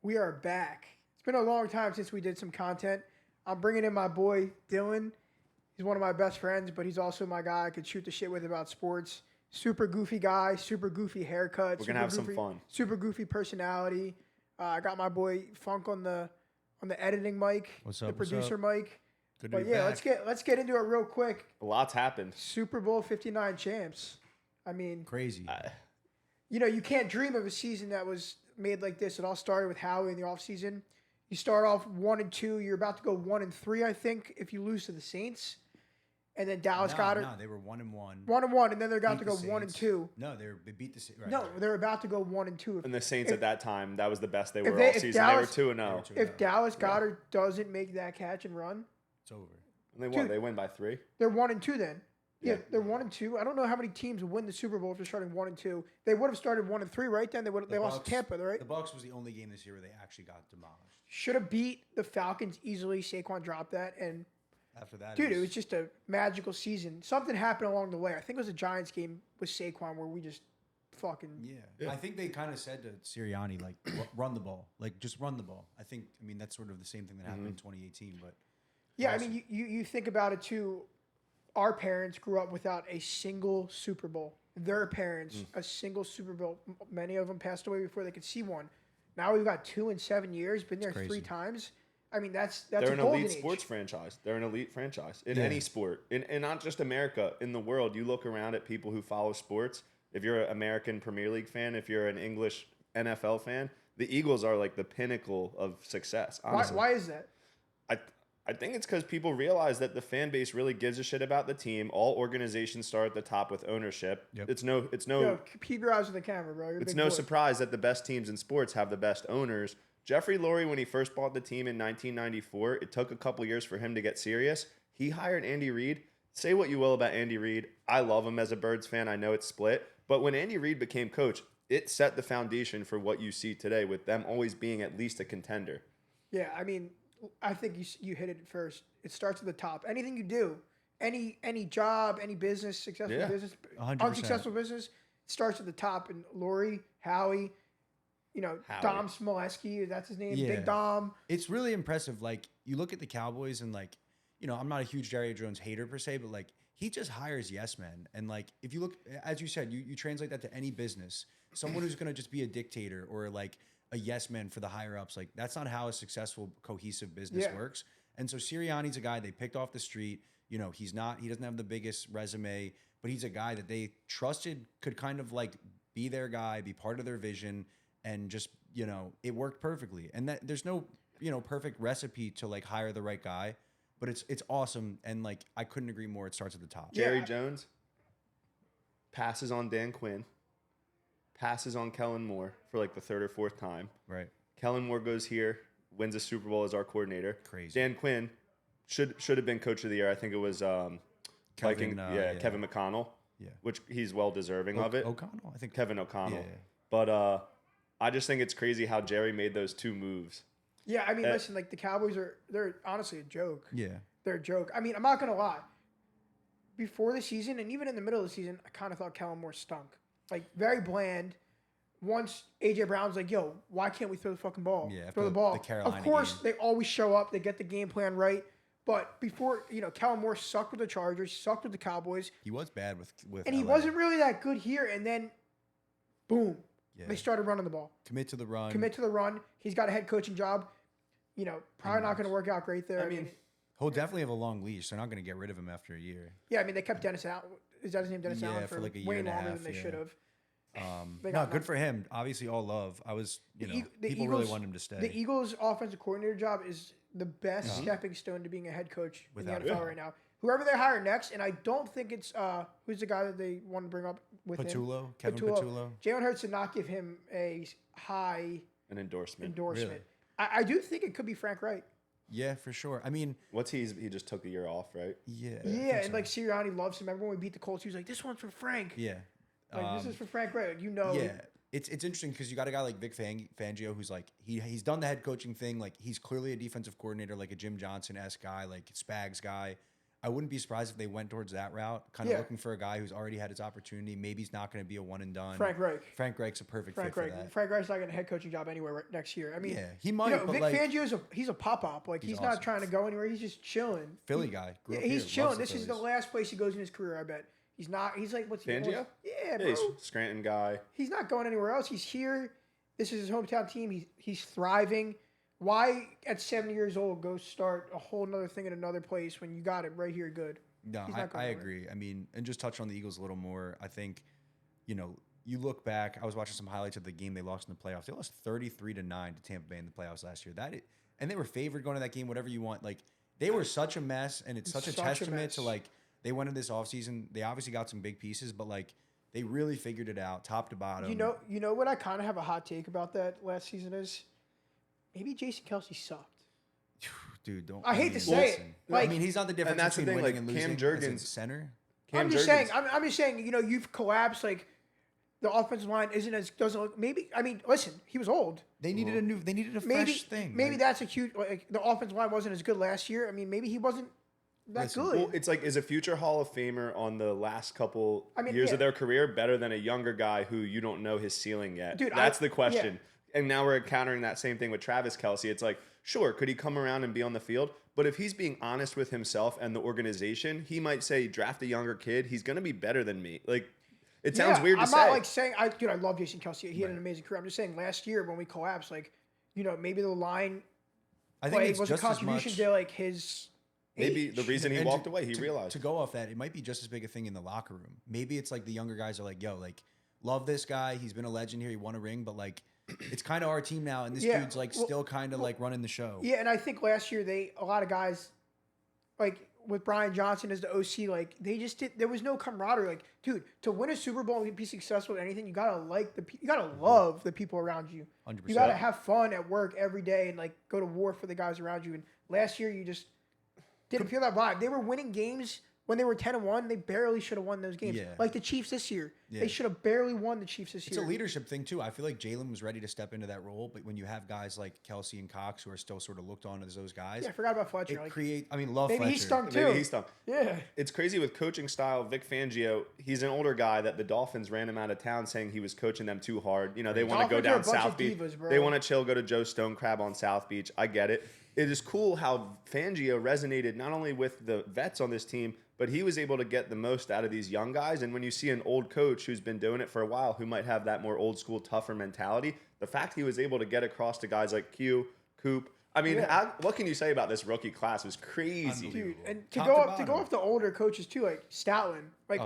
We are back. It's been a long time since we did some content. I'm bringing in my boy Dylan. He's one of my best friends, but he's also my guy I could shoot the shit with about sports. Super goofy guy, super goofy haircut, We're gonna super have some goofy, fun. super goofy personality. I got my boy Funk on the editing mic, What's the up, what's producer up? mic. Good to But be yeah, back. let's get into it real quick. A lot's happened. Super Bowl 59 champs. I mean, Crazy. you can't dream of a season that was made like this. It all started with Howie in the offseason. You start off 1-2. You're about to go 1-3, I think, if you lose to the Saints. And then Dallas got it. No, they were 1-1. 1-1, and then they're about to Beat go the 1-2. Saints. No, they beat the Saints. Right, No, right. they're about to go 1-2. And the Saints at that time, that was the best they if were they- all if season. Dallas- They were 2-0. If Dallas Goddard doesn't make that catch and run, It's over. And they won. Dude. They win by 3. they're 1-2 then. Yeah, Yeah. they're 1-2. I don't know how many teams win the Super Bowl if they're starting 1-2. They would have started 1-3, right? Then they lost to Tampa, right? The Bucks was the only game this year where they actually got demolished. Should have beat the Falcons easily. Saquon dropped that, and After that, dude, it was just a magical season. Something happened along the way. I think it was a Giants game with Saquon where we just fucking yeah. I think they kind of said to Sirianni, like, run the ball. Like, just run the ball. I mean, that's sort of the same thing that happened in 2018. But yeah. I mean, you think about it too. Our parents grew up without a single Super Bowl. Their parents, a single Super Bowl. Many of them passed away before they could see one. Now we've got 2 in 7 years. Been there 3 crazy. times. I mean, that's They're a an golden elite age. sports franchise. They're an elite franchise in Yeah. any sport, and not just America. In the world, you look around at people who follow sports. If you're an American Premier League fan, if you're an English NFL fan, the Eagles are like the pinnacle of success. Honestly. Why is that? I think it's because people realize that the fan base really gives a shit about the team. All organizations start at the top with ownership. Yep. It's no Yo, keep your eyes on the camera, bro. You're a It's big no boy. surprise that the best teams in sports have the best owners. Jeffrey Lurie, when he first bought the team in 1994, it took a couple years for him to get serious. He hired Andy Reid. Say what you will about Andy Reid. I love him as a Birds fan. I know it's split. But when Andy Reid became coach, it set the foundation for what you see today with them always being at least a contender. Yeah, I mean, I think you hit it first. It starts at the top. Anything you do, any job, any business, successful Yeah, business, 100%. unsuccessful business, it starts at the top. And Lori, Howie, Howie. Dom Smoleski, that's his name, Yeah. Big Dom. it's really impressive. Like, you look at the Cowboys and, like, I'm not a huge Jerry Jones hater per se, but, like, he just hires yes men. And, like, if you look, as you said, you translate that to any business, someone who's going to just be a dictator or, like, a yes man for the higher ups, like, that's not how a successful, cohesive business Yeah. works. And so Sirianni's a guy they picked off the street. He doesn't have the biggest resume, but he's a guy that they trusted could kind of, like, be their guy, be part of their vision, and just, it worked perfectly. And that there's no, perfect recipe to, like, hire the right guy, but it's awesome. And, like, I couldn't agree more. It starts at the top. Jerry Jones passes on Dan Quinn, passes on Kellen Moore for like the 3rd or 4th time. Right. Kellen Moore goes here, wins a Super Bowl as our coordinator. Crazy. Dan Quinn should have been coach of the year. I think it was Kevin McConnell. Yeah. Which he's well deserving of it. O'Connell, I think. Kevin O'Connell. Yeah. But I just think it's crazy how Jerry made those 2 moves. Yeah, I mean, listen, like the Cowboys they're honestly a joke. Yeah. They're a joke. I mean, I'm not gonna lie. Before the season and even in the middle of the season, I kind of thought Kellen Moore stunk. Like very bland. Once AJ Brown's like, "Yo, why can't we throw the fucking ball? Yeah, throw the after ball." the Carolina Of course, game. they always show up. They get the game plan right. But before, Kellen Moore sucked with the Chargers, sucked with the Cowboys, He was bad with and he LA. wasn't really that good here. And then, boom, Yeah. they started running the ball. Commit to the run. Commit to the run. He's got a head coaching job. Probably not going to work out great there. I mean, He'll definitely have a long leash. They're not going to get rid of him after a year. yeah, I mean, they kept Dennis out. Is that his name, Dennis Yeah, Allen, for like a year way and a longer half, than they yeah. should have. They No, got good for him. Obviously, all love. I was, The people really want him to stay. The Eagles' offensive coordinator job is the best stepping stone to being a head coach Without in the NFL right now. Whoever they hire next, and I don't think it's who's the guy that they want to bring up with him. Patullo, Kevin Patullo. Jalen Hurts did not give him a high An endorsement. endorsement. Really? I do think it could be Frank Wright. Yeah, for sure. I mean, What's he just took a year off, right? yeah. I Yeah, think and so. like Sirianni loves him. Remember when we beat the Colts? He was like, "This one's for Frank. Yeah. Like this is for Frank Wright." Yeah. It's interesting because you got a guy like Vic Fangio who's like he's done the head coaching thing. Like he's clearly a defensive coordinator, like a Jim Johnson-esque guy, like Spags guy. I wouldn't be surprised if they went towards that route, kind of Yeah. looking for a guy who's already had his opportunity. Maybe he's not going to be a one and done. Frank Reich. Frank Reich's a perfect Frank fit Reich. for that. Frank Reich's not getting a head coaching job anywhere next year. I mean, Yeah, he might, but Vic like Fangio's he's a pop-up. Like, he's not awesome. trying to go anywhere. He's just chilling. Philly guy. Grew Yeah, up he's here, chilling. loves the This is the Phillies. last place he goes in his career, I bet. He's not. He's like, what's he? Fangio? Yeah, Yeah, bro. he's a Scranton guy. He's not going anywhere else. He's here. This is his hometown team. He's thriving. Why at 70 years old go start a whole nother thing in another place when you got it right here good? No, He's not going I anywhere. agree. I mean, and just touch on the Eagles a little more. I think, you look back. I was watching some highlights of the game they lost in the playoffs. They lost 33-9 to Tampa Bay in the playoffs last year. And they were favored going to that game. Whatever you want, like they were such a mess, and it's such a Such a testament to mess. like they went into this offseason. They obviously got some big pieces, but like they really figured it out, top to bottom. You know what I kind of have a hot take about that last season is maybe Jason Kelsey sucked. dude, don't. I hate mean, to say it. listen. Like- I mean, he's not the difference that's the between thing, winning like, and Cam losing as a Jurgens- center. Cam I'm just Jurgens- saying. I'm just saying. You've collapsed. Like the offensive line doesn't look. Maybe I mean, listen, he was old. They needed a Maybe fresh thing. maybe like- that's a cute. Like the offensive line wasn't as good last year. I mean, maybe he wasn't that Listen, good. Well, it's like, is a future Hall of Famer on the last couple I mean, years yeah. of their career better than a younger guy who you don't know his ceiling yet? Dude, That's I- the question. And now we're encountering that same thing with Travis Kelsey. It's like, sure, could he come around and be on the field? But if he's being honest with himself and the organization, he might say, draft a younger kid. He's going to be better than me. Like, it sounds weird to I'm say. not like saying I love Jason Kelsey. He had an amazing career. I'm just saying last year when we collapsed, like maybe the line I think play it's was a just as contribution much. to like his. Maybe age. the reason he And walked away, he to, realized. to go off that, it might be just as big a thing in the locker room. Maybe it's like the younger guys are like, yo, like, love this guy. He's been a legend here. He won a ring, but like, it's kind of our team now, and this Yeah, dude's like well- still kind of like running the show. Yeah, and I think last year a lot of guys, like with Brian Johnson as the OC, like they just did. There was no camaraderie. Like, dude, to win a Super Bowl and be successful at anything, you gotta you gotta love the people around you. 100%. You gotta have fun at work every day and like go to war for the guys around you. And last year, you just didn't feel that vibe. They were winning games when they were 10-1. They barely should have won those games. Yeah. Like the Chiefs this year, Yeah. they should have barely won the Chiefs this It's year. a leadership thing too. I feel like Jalen was ready to step into that role, but when you have guys like Kelsey and Cox who are still sort of looked on as those guys, Yeah, I forgot about Fletcher. it Like, create. I mean, love maybe Fletcher. he stunk too. Maybe he stunk. Yeah. It's crazy with coaching style. Vic Fangio, he's an older guy that the Dolphins ran him out of town saying he was coaching them too hard. They want to go Dolphins are a down bunch South of Beach. divas, bro. They want to chill, go to Joe Stone Crab on South Beach. I get it. It is cool how Fangio resonated not only with the vets on this team, but he was able to get the most out of these young guys. And when you see an old coach who's been doing it for a while, who might have that more old school, tougher mentality, the fact he was able to get across to guys like Q, Coop. I mean, Yeah. what can you say about this rookie class? It was crazy. Unbelievable. Dude, and Top to go to up bottom. the older coaches too, like Stoutland, like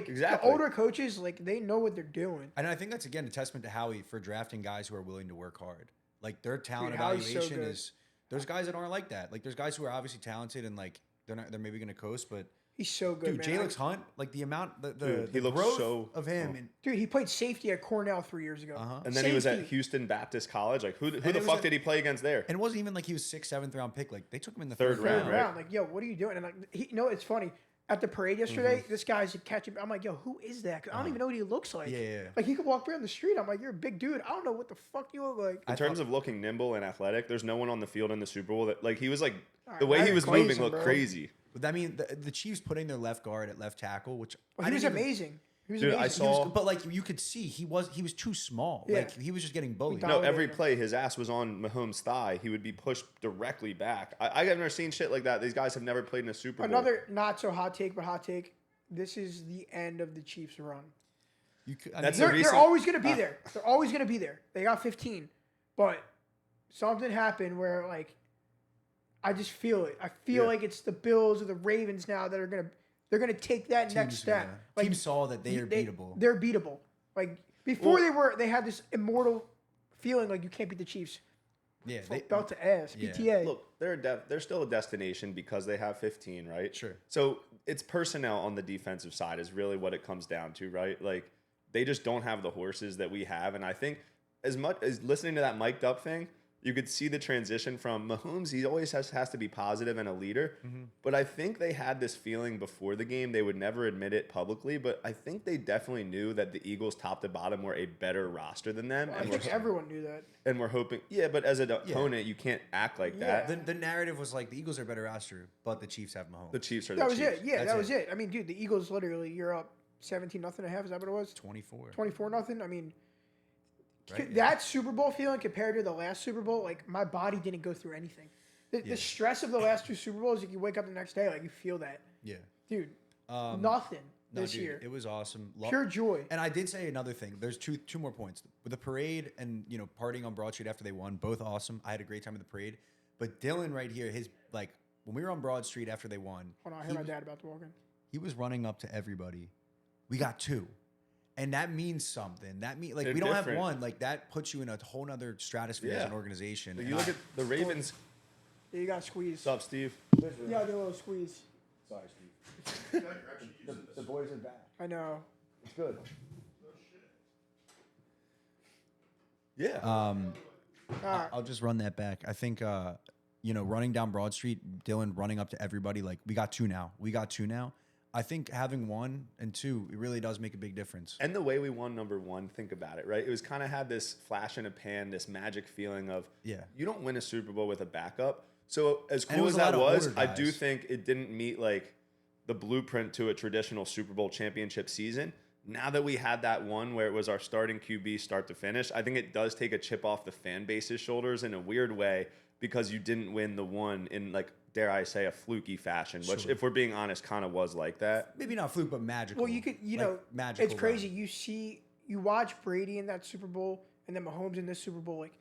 exactly. the older coaches, like they know what they're doing. And I think that's again a testament to Howie for drafting guys who are willing to work hard. Like their talent Dude, Howie's so evaluation good. is. There's guys that aren't like that. Like there's guys who are obviously talented and like they're maybe going to coast, but He's so good, dude, man. Jalen Hunt, like the amount, Dude, the he looks growth so- of him, and Dude, he played safety at Cornell 3 years ago. And then he was at Safety. Houston Baptist College. Like, who it the was fuck a- did he play against there? and it wasn't even like he was 6th, 7th round pick. Like they took him in the Third third round, Third right? round, like, yo, what are you doing? And like, it's funny. At the parade yesterday, Mm-hmm. this guy's catching. I'm like, yo, who is that? 'Cause I don't even know what he looks like. Yeah. Like he could walk around the street. I'm like, you're a big dude. I don't know what the fuck you look like. In terms of looking nimble and athletic, there's no one on the field in the Super Bowl that like he was like All the right, way I he was praise moving him, looked bro. crazy. But I mean, the Chiefs putting their left guard at left tackle, which Well, I he was didn't even- amazing. He was Dude, I amazing. He was- saw- but like you could see, he was too small. Yeah. Like he was just getting bullied. We No, dominated every him. play his ass was on Mahomes' thigh. He would be pushed directly back. I've never seen shit like that. These guys have never played in a Super Bowl. Another not so hot take, but hot take. This is the end of the Chiefs' run. You could, That's mean, the They're recent- always going to be there. They're always going to be there. They got 15, but something happened where like I just feel it. I feel Yeah. like it's the Bills or the Ravens now that are they're gonna take that next teams, step. yeah. Like Teams saw that they are beatable. They're beatable. Like before Well- they had this immortal feeling like you can't beat the Chiefs. Yeah, From they, belt to ass, yeah. PTA. Look, they're still a destination because they have 15, right? Sure. So it's personnel on the defensive side is really what it comes down to, right? Like they just don't have the horses that we have, and I think as much as listening to that mic'd up thing, you could see the transition from Mahomes. He always has to be positive and a leader. But I think they had this feeling before the game. They would never admit it publicly, but I think they definitely knew that the Eagles, top to bottom, were a better roster than them. I think everyone knew that. And we're hoping, but as an opponent, you can't act like that. The narrative was like the Eagles are a better roster, but the Chiefs have Mahomes. The Chiefs are That the was Chiefs. it. Yeah, That's that was it. it. I mean, dude, the Eagles literally, you're up 17-0 at half. Is that what it was? 24. 24-0. I mean, Right, that Super Bowl feeling compared to the last Super Bowl, like my body didn't go through anything. The stress of the last two Super Bowls, like you wake up the next day, like you feel that, Yeah. dude. Um, Nothing No, this dude, year. it was awesome. Pure joy. And I did say another thing. There's two more points. With the parade and partying on Broad Street after they won, both awesome. I had a great time at the parade. But Dylan right here, when we were on Broad Street after they won, Hold on, I heard my dad about to walk in. he was running up to everybody. We got 2. And that means something. That mean They're we don't different. have 1. Like that puts you in a whole nother stratosphere as Yeah. an organization. Like, And you look at the Ravens. Yeah, you got squeezed. What's up, Steve? Yeah, I did a little squeeze. Sorry, Steve. the boys are back. I know. It's good. Yeah. All right. I'll just run that back. I think running down Broad Street, Dylan running up to everybody, like we got 2 now. I think having 1 and 2, it really does make a big difference. And the way we won number 1, think about it, right? It was kind of had this flash in a pan, this magic feeling of, you don't win a Super Bowl with a backup. So as And it cool was as a lot that of was, older I do guys. think it didn't meet like the blueprint to a traditional Super Bowl championship season. Now that we had that one where it was our starting QB start to finish, I think it does take a chip off the fan base's shoulders in a weird way because you didn't win the one in, like, dare I say, a fluky fashion, which, if we're being honest, kind of was like that. Maybe not fluke, but magical. Well, you could, magical. it's crazy. You watch Brady in that Super Bowl and then Mahomes in this Super Bowl. Like,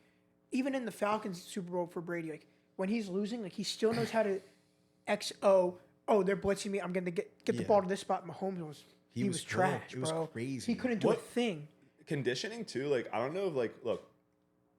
even in the Falcons Super Bowl for Brady, like when he's losing, like he still knows how to XO. Oh, they're blitzing me. I'm gonna get the ball to this spot. Mahomes was he was trash, it was bro. crazy. He couldn't do a thing. Conditioning too, like I don't know if look,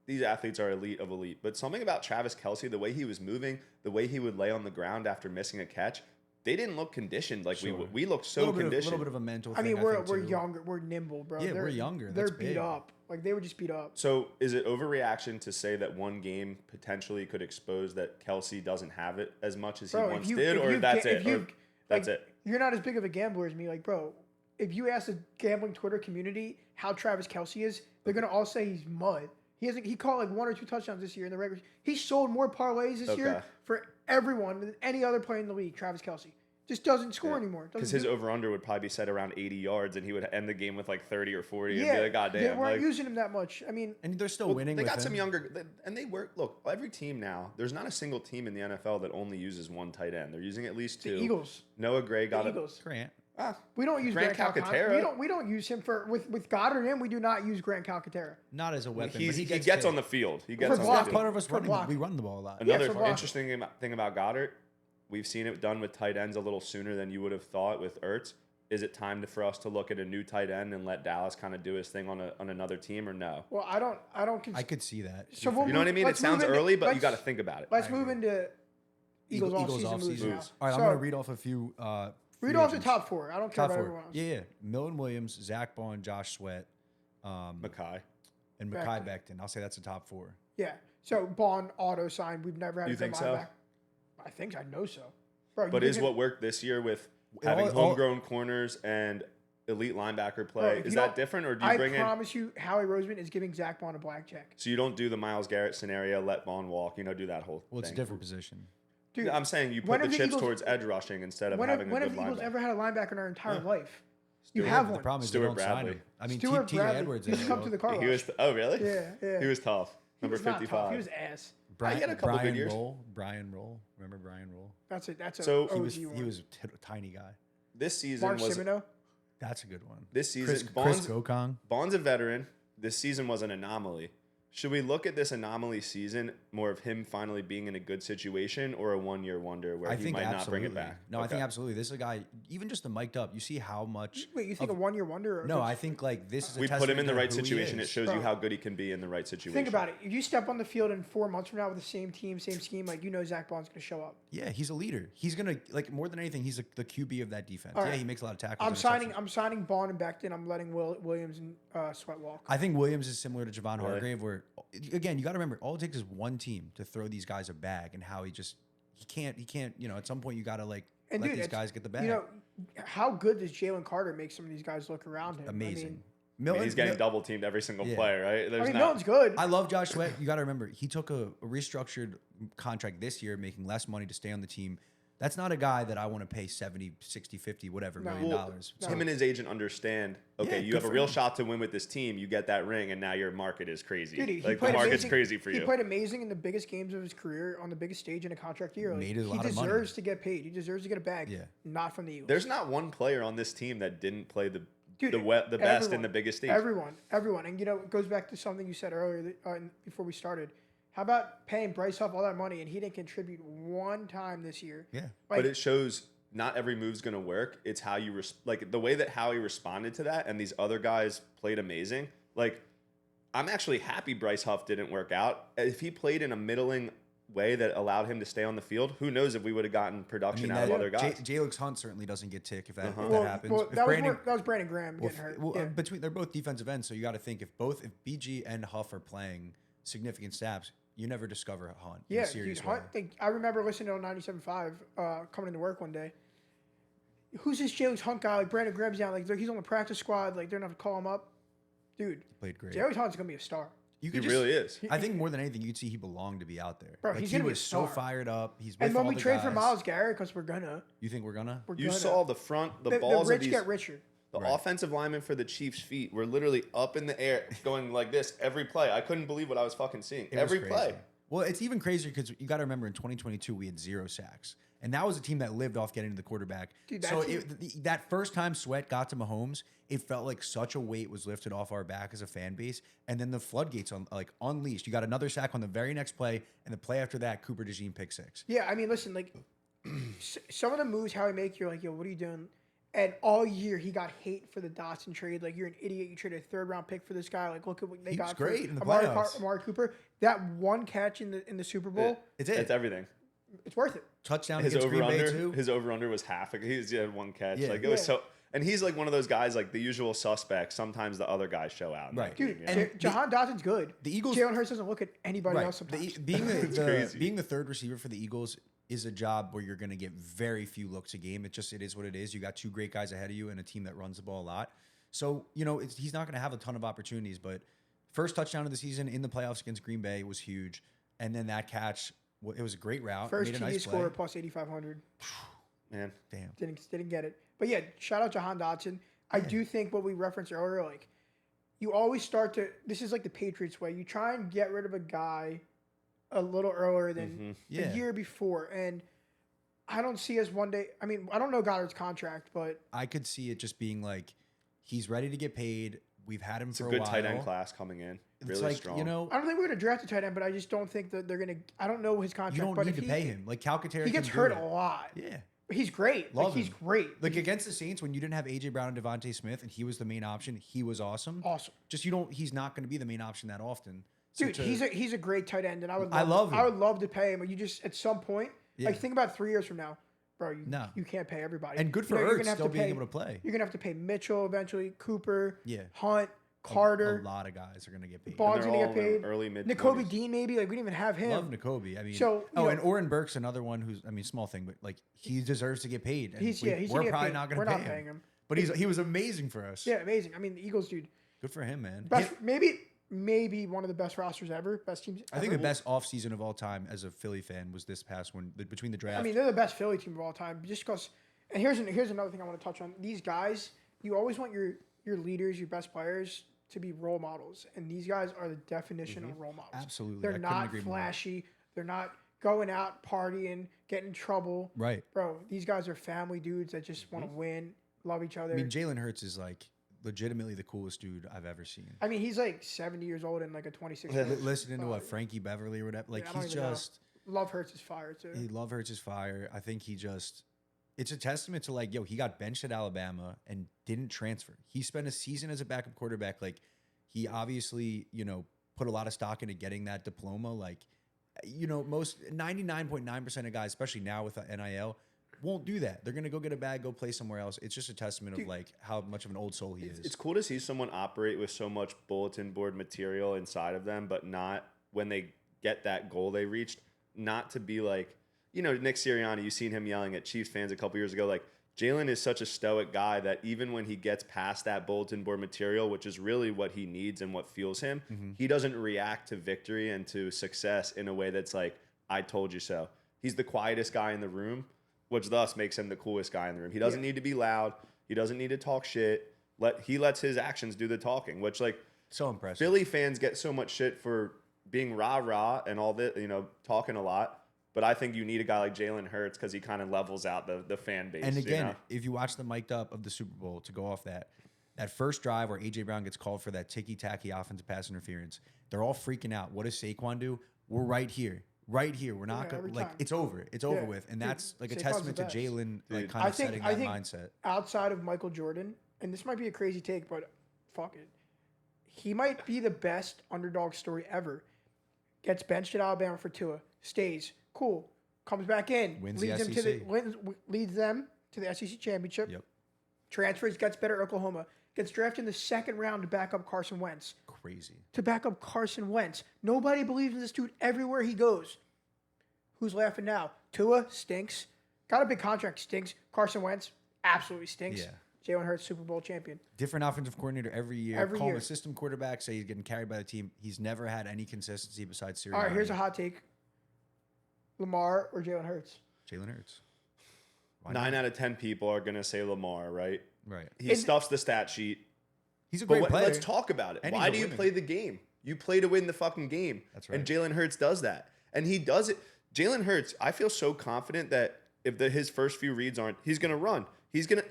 these athletes are elite of elite, but something about Travis Kelce, the way he was moving, the way he would lay on the ground after missing a catch, they didn't look conditioned like we looked so a conditioned. little bit of a mental. I mean, thing, we're think, too. younger, we're nimble, bro. Yeah, we're younger. They're That's beat big. up. Like they were just beat up. So is it overreaction to say that one game potentially could expose that Kelce doesn't have it as much as Bro, he once if you- did, if or you that's ga- it? if you- Or that's like, it. You're not as big of a gambler as me, like, bro. If you ask the gambling Twitter community how Travis Kelce is, they're gonna all say he's mud. He caught like 1 or 2 touchdowns this year in the regular. He sold more parlays this year Okay. for everyone than any other player in the league. Travis Kelce just doesn't score anymore. Because Doesn't his do- over/under would probably be set around 80 yards, and he would end the game with like 30 or 40, and yeah, be like, "God they damn!" weren't Like, using him that much. I mean, And they're still well, winning. they with got some him. younger, and they work. Look, every team now, there's not a single team in the NFL that only uses one tight end. They're using at least 2. the Eagles. Noah Gray The got Eagles. Grant. We don't use Grant Grant Calcaterra. Calcaterra. We don't use him for with Goddard in. We do not use Grant Calcaterra. Not as a weapon, He but he gets, gets on paid. the field. He For gets on the blocking. field. Part of us For running. block. We run the ball a lot. Another for blocking. interesting thing about Goddard, we've seen it done with tight ends a little sooner than you would have thought with Ertz. Is it time for us to look at a new tight end and let Dallas kind of do his thing on another team, or no? Well, I don't. I could see that. So we'll You know what I mean? It let's move sounds into- early, but you let's- got to think about it. Let's move into Eagles Eagles off-season moves now. moves. All right, I'm So, going to read off a few. read free off the agents. top 4. I don't care Top about 4. everyone else. Yeah. Milton Williams, Zach Bond, Josh Sweat, Mackay. and Mekhi Becton. I'll say that's the top 4. Yeah. So Bond auto signed. We've never had You a good think so? linebacker. I think I know so. Bro, But you is give what him- worked this year with It having all- homegrown corners and elite linebacker Bro, play, if is you that don't- different, or do you I bring in? promise you, Howie Roseman is giving Zach Bond a blackjack. So you don't do the Miles Garrett scenario, let Vaughn walk, do that whole Well, it's a thing. different position. Dude, I'm saying you when put the have chips Eagles- towards edge rushing instead of when having have a good the Eagles linebacker. ever had a linebacker in our entire life? You Stewart- have The one. problem is Stuart they don't sign Bradley. him. I mean, Stuart T.J. Bradley Edwards. used to come to the car He wash. was. Oh, really? Yeah. He was tough. He Number was not tough. 55. He was ass. Brian, had a couple good Brian years. Roll. Brian Roll. Remember Brian Roll? That's a So- OG He was one. a tiny guy. This season Mark was. Simino. That's a good one. This season, Chris Gokong. Bond's a veteran. This season was an anomaly. Should we look at this anomaly season more of him finally being in a good situation, or a one-year wonder where I he think might absolutely. not bring it back? No, I think Okay. absolutely. This is a guy, even just the mic'd up, you see how much. Wait, you think a 1-year wonder? Or No, I think like this is a We put him testament in the to right who he situation. It is. shows Bro. you how good he can be in the right situation. think about it. If you step on the field in 4 months from now with the same team, same scheme, like Zach Bond's going to show up. Yeah, he's a leader. He's gonna like more than anything. He's the QB of that defense. All Yeah, right. he makes a lot of tackles. I'm and signing. interceptions. I'm signing Bond and Becton. I'm letting Williams and Sweat walk. I think Williams is similar to Javon Really? Hargrave, where again, you got to remember, all it takes is one team to throw these guys a bag, and how he can't, at some point you got to let these it's- guys get the bag. You know, how good does Jalen Carter make some of these guys look around him? Amazing. I mean, he's getting double teamed every single play, right? I mean, Milton's good. I love Josh Sweat. You got to remember, he took a restructured contract this year, making less money to stay on the team. That's not a guy that I want to pay 70, 60, 50, whatever $1 million. Him and his agent understand, okay, you good have a for real him. shot to win with this team. You get that ring, and now your market is crazy. Dude, he like, the played market's amazing. crazy for He you. played amazing in the biggest games of his career on the biggest stage in a contract year. Like, Made a he lot of money. deserves to get paid. He deserves to get a bag. Yeah. Not from the Eagles. There's not one player on this team that didn't play the Dude, best everyone. in the biggest stage. Everyone. And, it goes back to something you said earlier before we started. How about paying Bryce Huff all that money and he didn't contribute one time this year? Yeah. But it shows not every move's going to work. It's how you like the way that Howie responded to that, and these other guys played amazing. Like, I'm actually happy Bryce Huff didn't work out. If he played in a middling way that allowed him to stay on the field, who knows if we would have gotten production out of other guys. Jalix Hunt certainly doesn't get tick if that happens. Well, If that Brandon- was Brandon Graham getting hurt. Yeah. They're both defensive ends, so you got to think if BG and Huff are playing significant snaps, you never discover Hunt in Yeah, a serious dude, way. Hunt, I remember listening to 97.5 coming into work one day. Who's this Jalen Hunt guy? Like, Brandon Graham's down. Like, he's on the practice squad. Like, they're not going to call him up. Dude, Played great. Jalen Hunt's going to be a star. You He could really is. I think more than anything, you'd see he belonged to be out there. Bro, like, he's he gonna be a was so star. fired up. He's with And when all we the trade for guys. Myles Garrett, because we're going to. You think we're gonna? You saw the front, the balls rich of these. get richer. The offensive linemen for the Chiefs' feet were literally up in the air, going like this every play. I couldn't believe what I was fucking seeing. It was Every crazy. play. Well, it's even crazier because you got to remember in 2022 we had 0 sacks, and that was a team that lived off getting to the quarterback. Dude, so that's that first time Sweat got to Mahomes, it felt like such a weight was lifted off our back as a fan base, and then the floodgates unleashed. You got another sack on the very next play, and the play after that, Cooper DeJean pick 6. Yeah, I mean, listen, like, some of the moves how he make, you're like, yo, what are you doing? And all year he got hate for the Dotson trade. Like, you're an idiot. You traded a 3rd round pick for this guy. Like, look at what they He was got great for in the Amari, playoffs. Amari Cooper. That one catch in the Super Bowl, It's It's everything. it's worth it. touchdown His against over Green Bay under, too. his over under was half. Like, he had one catch. Yeah. Like, it was Yeah. so. And he's like one of those guys, like the usual suspects. Sometimes the other guys show out. in Right. that Dude, game, and Jahan Dotson's good. the Eagles- Jalen Hurts doesn't look at anybody else sometimes. Being crazy. being the 3rd receiver for the Eagles is a job where you're going to get very few looks a game. It is what it is. You got 2 great guys ahead of you and a team that runs the ball a lot. So, he's not going to have a ton of opportunities, but first touchdown of the season in the playoffs against Green Bay was huge. And then that catch, it was a great route. First made a TD nice scorer play. plus 8,500. Man, Damn. Didn't get it. But yeah, shout out Jahan Dotson. I do think what we referenced earlier, like, you always start to, this is like the Patriots way. You try and get rid of a guy a little earlier than Yeah. a year before. And I don't see us one day. I mean, I don't know Goddard's contract, but I could see it just being like, he's ready to get paid. We've had him it's for a a good while. tight end class coming in. It's Really like, strong. I don't think we're going to draft a tight end, but I just don't think that they're going to, I don't know his contract. you don't but need if to pay him. Like Calcaterra He gets can do hurt it. a lot. Yeah. He's great. Love Like, he's him. great. Like against the Saints, when you didn't have AJ Brown and Devontae Smith, and he was the main option, he was awesome. Awesome. Just he's not going to be the main option that often. Dude, he's a great tight end, and I I love him. would love to pay him. But you just at some point, Yeah. like, think about 3 years from now, bro. No. You can't pay everybody. And good for you're Ertz gonna have still to being pay- able to play. You're gonna have to pay Mitchell eventually, Cooper, Yeah. Hunt, A Carter, lot of guys are going to get paid. Bond's they're gonna all get in paid. early, mid- N'Kobe 20s. Dean maybe. Like, we didn't even have him. Love N'Kobe. I mean, So, you and know- Oren Burke's another one who's, I mean, small thing, but like he deserves to get paid. And He's we're gonna probably get paid. not going We're to not pay paying him. him. But he was amazing for us. Yeah, amazing. I mean, the Eagles, dude, Good for him, man. maybe one of the best rosters ever, best teams. I think ever. the best offseason of all time as a Philly fan was this past one between the draft. I mean, they're the best Philly team of all time. Just because, and here's another thing I want to touch on. These guys, you always want your leaders, your best players, to be role models, and these guys are the definition of role models. Absolutely. I they're couldn't not agree more. flashy. They're not going out partying, getting in trouble. Right. Bro, these guys are family dudes that just want to win, love each other. I mean, Jalen Hurts is like legitimately the coolest dude I've ever seen. He's like 70 years old and like a 26. Listening to what Frankie Beverly or whatever, like I don't he's even know. just Love Hurts is fire too. he love Hurts is fire. I think it's a testament to like, yo, he got benched at Alabama and didn't transfer. He spent a season as a backup quarterback. Like he obviously, put a lot of stock into getting that diploma. Like, most 99.9% of guys, especially now with the NIL, won't do that. They're gonna go get a bag, go play somewhere else. It's just a testament of like how much of an old soul he is. It's cool to see someone operate with so much bulletin board material inside of them, but not when they get that goal they reached, not to be like, Nick Sirianni, you've seen him yelling at Chiefs fans a couple years ago, like, Jalen is such a stoic guy that even when he gets past that bulletin board material, which is really what he needs and what fuels him, he doesn't react to victory and to success in a way that's like, I told you so. He's the quietest guy in the room, which thus makes him the coolest guy in the room. He doesn't need to be loud. He doesn't need to talk shit. He lets his actions do the talking, which like so impressive. Philly fans get so much shit for being rah-rah and all that, talking a lot. But I think you need a guy like Jalen Hurts because he kind of levels out the fan base. And again, if you watch the mic'd up of the Super Bowl, to go off that first drive where A.J. Brown gets called for that ticky-tacky offensive pass interference, they're all freaking out. What does Saquon do? We're right here. Right here. We're not going to, like, it's over. It's over with. And that's like a Saquon's testament the to best. Jalen, like, kind of setting that mindset. Outside of Michael Jordan, and this might be a crazy take, but fuck it. He might be the best underdog story ever. Gets benched at Alabama for Tua. Stays. Cool. Comes back in. Wins leads the them SEC. leads them to the SEC championship. Yep. Transfers, gets better at Oklahoma. Gets drafted in the second round to back up Carson Wentz. Crazy. Nobody believes in this dude everywhere he goes. Who's laughing now? Tua stinks. Got a big contract, stinks. Carson Wentz absolutely stinks. Yeah. Jalen Hurts, Super Bowl champion. Different offensive coordinator every year. Every Call him year. a system quarterback, say he's getting carried by the team. He's never had any consistency besides Sirianni. All right, here's a hot take. Lamar or Jalen Hurts? Jalen Hurts. 9 out of 10 people are going to say Lamar, right? Right. He stuffs the stat sheet. He's a But great player. let's talk about it. And Why he's do a you winner. play the game? You play to win the fucking game. That's right. And Jalen Hurts does that. And he does it. Jalen Hurts, I feel so confident that if his first few reads aren't, he's going to run.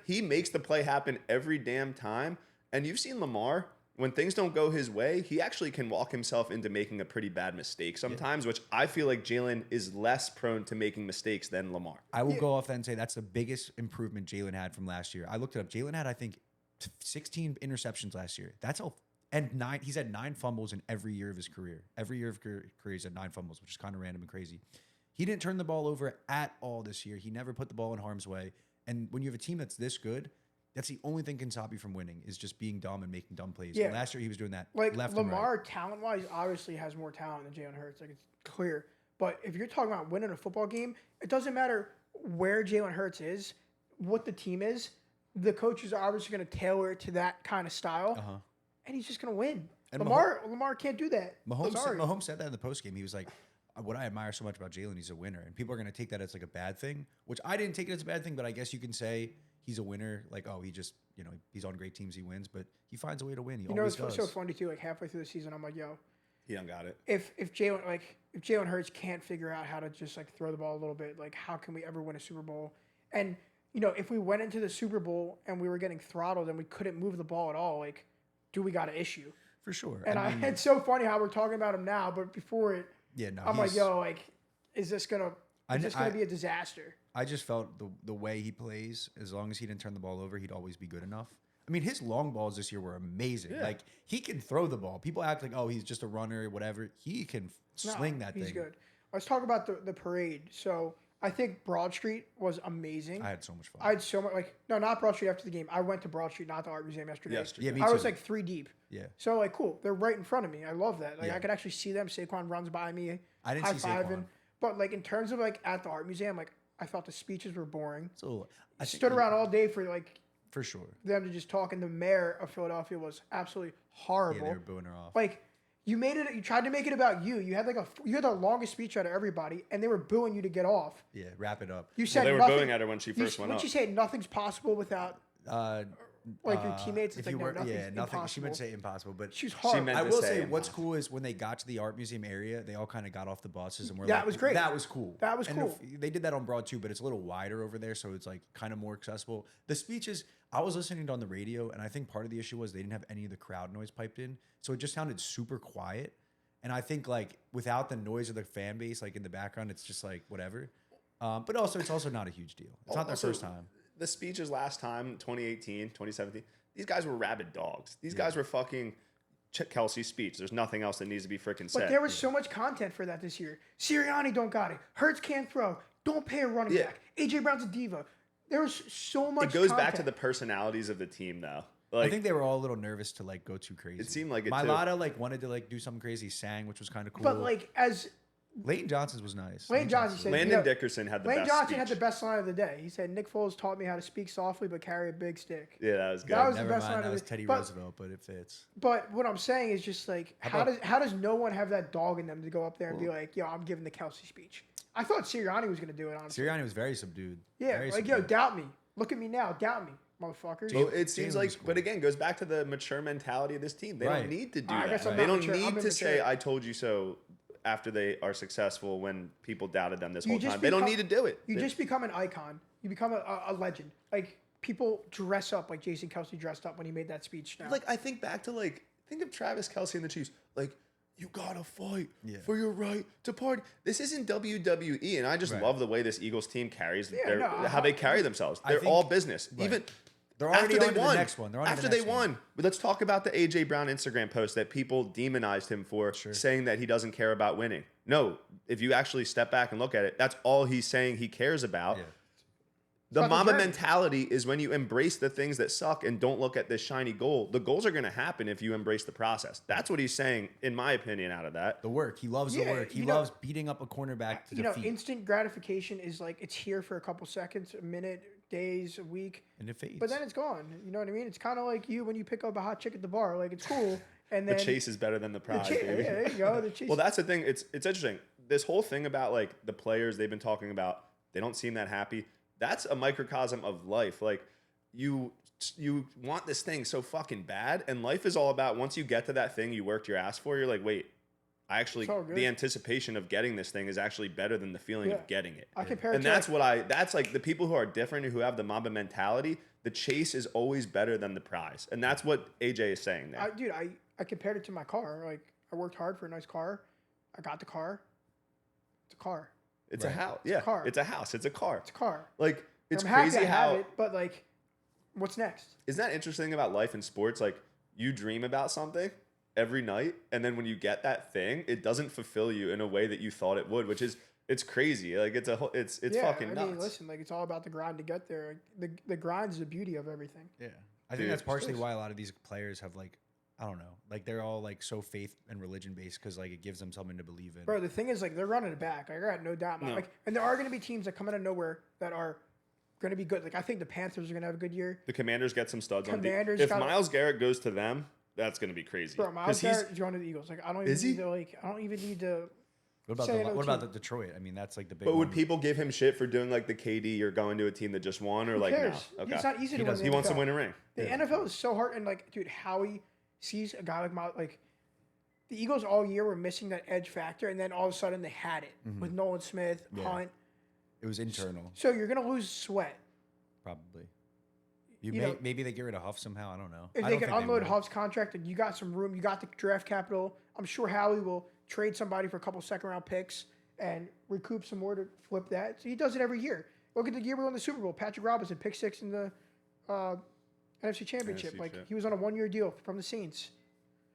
He makes the play happen every damn time. And you've seen Lamar, when things don't go his way, he actually can walk himself into making a pretty bad mistake sometimes, which I feel like Jalen is less prone to making mistakes than Lamar. I will go off that and say that's the biggest improvement Jalen had from last year. I looked it up. Jalen had, I think, 16 interceptions last year. That's all. And he's had 9 fumbles in every year of his career. Every year of career, he's had 9 fumbles, which is kind of random and crazy. He didn't turn the ball over at all this year. He never put the ball in harm's way. And when you have a team that's this good, that's the only thing can stop you from winning is just being dumb and making dumb plays. Yeah. Last year he was doing that. Like left and Lamar, right. talent-wise, obviously has more talent than Jalen Hurts. Like it's clear. But if you're talking about winning a football game, it doesn't matter where Jalen Hurts is, what the team is. The coaches are obviously going to tailor it to that kind of style, and he's just going to win. And Lamar can't do that. Mahomes said that in the postgame. He was like, what I admire so much about Jalen, he's a winner. And people are going to take that as like a bad thing, which I didn't take it as a bad thing, but I guess you can say he's a winner. Like, oh, he just, he's on great teams, he wins, but he finds a way to win. He always does. It's so funny too. Like halfway through the season, I'm like, yo, He done got it. if Jalen Hurts can't figure out how to just like throw the ball a little bit, like how can we ever win a Super Bowl? And if we went into the Super Bowl and we were getting throttled and we couldn't move the ball at all, like, do we got an issue? For sure. And it's so funny how we're talking about him now, but before it, I'm like, yo, like, is this gonna be a disaster? I just felt the way he plays, as long as he didn't turn the ball over, he'd always be good enough. I mean, his long balls this year were amazing. Yeah. Like, he can throw the ball. People act like, oh, he's just a runner, whatever. He can sling that thing. He's good. Let's talk about the parade. So I think Broad Street was amazing. I had so much fun. I had so much not Broad Street after the game. I went to Broad Street, not the art museum yesterday. Yeah, me I was too. like 3 deep. Yeah. So like cool. They're right in front of me. I love that. Like Yeah. I could actually see them. Saquon runs by me. I didn't see high-fiving. Saquon. But like in terms of like at the art museum, like I thought the speeches were boring. So I stood around all day for like for sure. them to just talk, and the mayor of Philadelphia was absolutely horrible. Yeah, they were booing her off. Like you tried to make it about you. You had the longest speech out of everybody, and they were booing you to get off. Yeah, wrap it up. You said They were nothing, booing at her when she first went up. When she said nothing's possible without your teammates, it's if like you were, nothing's yeah, nothing. impossible. She meant to say impossible, but She's hard. meant I to will say say what's impossible. cool is when they got to the art museum area, they all kind of got off the buses and were That like, was great. That was cool. That was And cool. they did that on Broad too, but it's a little wider over there, so it's like kind of more accessible. The speeches, I was listening on the radio, and I think part of the issue was they didn't have any of the crowd noise piped in, so it just sounded super quiet. And I think like without the noise of the fan base, like in the background, it's just like whatever. But also, it's also not a huge deal. It's not their Also, first time. The speeches last time, 2018, 2017, these guys were rabid dogs. These guys were fucking Chip Kelsey's speech. There's nothing else that needs to be freaking said. But there was so much content for that this year. Sirianni don't got it. Hurts can't throw. Don't pay a running Yeah. back. AJ Brown's a diva. There's so much. It goes back to content. the personalities of the team, though. I Like, think they were all a little nervous to like go too crazy. It seemed like it, too. Mailata like wanted to like do something crazy, sang, which was kind of cool. But like as Leighton Johnson's was nice. Lane Johnson said, Landon you know, Dickerson had the Lane best Johnson speech. had the best line of the day. He said, "Nick Foles taught me how to speak softly but carry a big stick." Yeah, that was good. That was the Never best line mind, of that was the- Teddy but- Roosevelt, but it fits. But what I'm saying is just like How how does no one have that dog in them to go up there and be like, "Yo, I'm giving the Kelsey speech." I thought Sirianni was gonna do it. Honestly, Sirianni was very subdued. yeah, Very like yo, subdued. doubt me. Look at me now, doubt me, motherfuckers. Well, it seems Jalen like, was cool. but again, goes back to the mature mentality of this team. They Right. don't need to do I that. guess I'm They not don't mature. I'm need to say, immature. "I told you so," after they are successful when people doubted them this You whole just time. They don't become- need to do it. You They- just become an icon. You become a legend. Like people dress up like Jason Kelsey dressed up when he made that speech. Now, like I think back to think of Travis Kelce and the Chiefs. Like, you gotta fight Yeah. for your right to party. This isn't WWE, and I just Right. love the way this Eagles team carries no, how they carry themselves. I They're think- all business. right. Even They're already after they on to the won. next one. They're on to the After they next one. won. But let's talk about the AJ Brown Instagram post that people demonized him for, saying that he doesn't care about winning. No, if you actually step back and look at it, that's all he's saying he cares about. Yeah. The about the mama journey. mentality is when you embrace the things that suck and don't look at this shiny goal. The goals are going to happen if you embrace the process. That's what he's saying, in my opinion, out of that. The work. He loves the Yeah, work. He you know- loves beating up a cornerback to you know, defeat. instant gratification is like it's here for a couple seconds, a minute, days, a week, and it fades. but then it's gone. You know what I mean? It's kind of like you when you pick up a hot chick at the bar. Like it's cool, and The then chase is better than the prize, yeah, baby. there you go. The chase. Well, that's the thing. It's interesting. This whole thing about like the players they've been talking about, they don't seem that happy. That's a microcosm of life. Like you want this thing so fucking bad, and life is all about once you get to that thing you worked your ass for. You're like, wait, I actually It's all good. the anticipation of getting this thing is actually better than the feeling Yeah. of getting it. I compare And it to that's like, that's like the people who are different and who have the Mamba mentality. The chase is always better than the prize, and that's what AJ is saying there. dude, I compared it to my car. Like I worked hard for a nice car. I got the car. It's a car. It's a Right. house. Yeah, car. it's a house. It's a car. It's a car. Like it's I'm happy crazy I have how it, but like, what's next? isn't that interesting about life and sports? Like you dream about something every night, and then when you get that thing, it doesn't fulfill you in a way that you thought it would, which is it's crazy. Like it's fucking I nuts. mean, listen, like it's all about the grind to get there. The grind is the beauty of everything. yeah, I Dude, think that's partially it's- why a lot of these players have like, I don't know, like they're all like so faith and religion based because like it gives them something to believe in. Bro, the thing is, like, they're running it back. Like, I got no doubt. No. Like, and there are going to be teams that come out of nowhere that are going to be good. Like, I think the Panthers are going to have a good year. The Commanders get some studs Commanders on. If got- Myles Garrett goes to them, that's gonna be crazy. Bro, 'Cause Miles he's- Garrett is going to the Eagles. Like, I don't even Is he? need to, like, I don't even need to. What about Say the, another what about team. the Detroit? I mean, that's like the big. But would one. people give him shit for doing like the KD or going to a team that just won or Who like cares? no? Okay. It's not easy to win. doesn't. the He wants to NFL. win a ring. The NFL is so hard, and like, dude, Howie sees a guy like Miles. Like, the Eagles all year were missing that edge factor, and then all of a sudden they had it Mm-hmm. with Nolan Smith, Yeah. Hunt. It was internal, So you're going to lose Sweat. probably. You know- Maybe they get rid of Huff somehow. I don't know. If I they don't can think unload will. Huff's contract, and you got some room, you got the draft capital. I'm sure Howie will trade somebody for a couple second round picks and recoup some more to flip that. So he does it every year. Look at the year we won the Super Bowl. Patrick Robinson, pick 6 in the NFC Championship. NFC Like chip. he was on a 1-year deal from the Saints.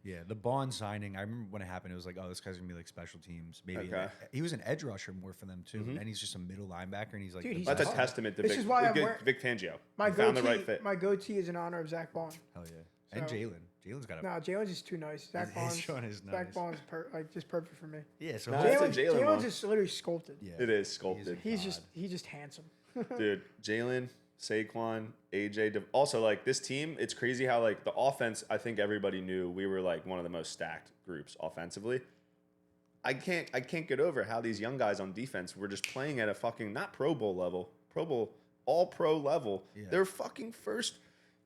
Yeah, the Bond signing. I remember when it happened. It was like, oh, this guy's gonna be like special teams. Maybe Okay. he was an edge rusher more for them too, and he's just a middle linebacker, and he's like, Dude, the he's That's a best. awesome. testament to This Vic, is why I'm Vic, wearing- Vic Fangio. My He found goatee, the right fit. my goatee is in honor of Zach Bond. Hell yeah, and So- Jalen. Jalen's got a Nah, Jalen's just too nice. Zach His Bond's showing is Zach nice. Bond's just perfect for me. yeah. So Nah, that's a hopefully- Jalen Jalen's one. just literally sculpted. yeah, It is sculpted. He's just handsome. Dude, Jalen, Saquon, AJ. Also, like this team, it's crazy how like the offense. I think everybody knew we were like one of the most stacked groups offensively. I can't get over how these young guys on defense were just playing at a fucking not Pro Bowl level, Pro Bowl all pro level. Yeah. They're fucking first.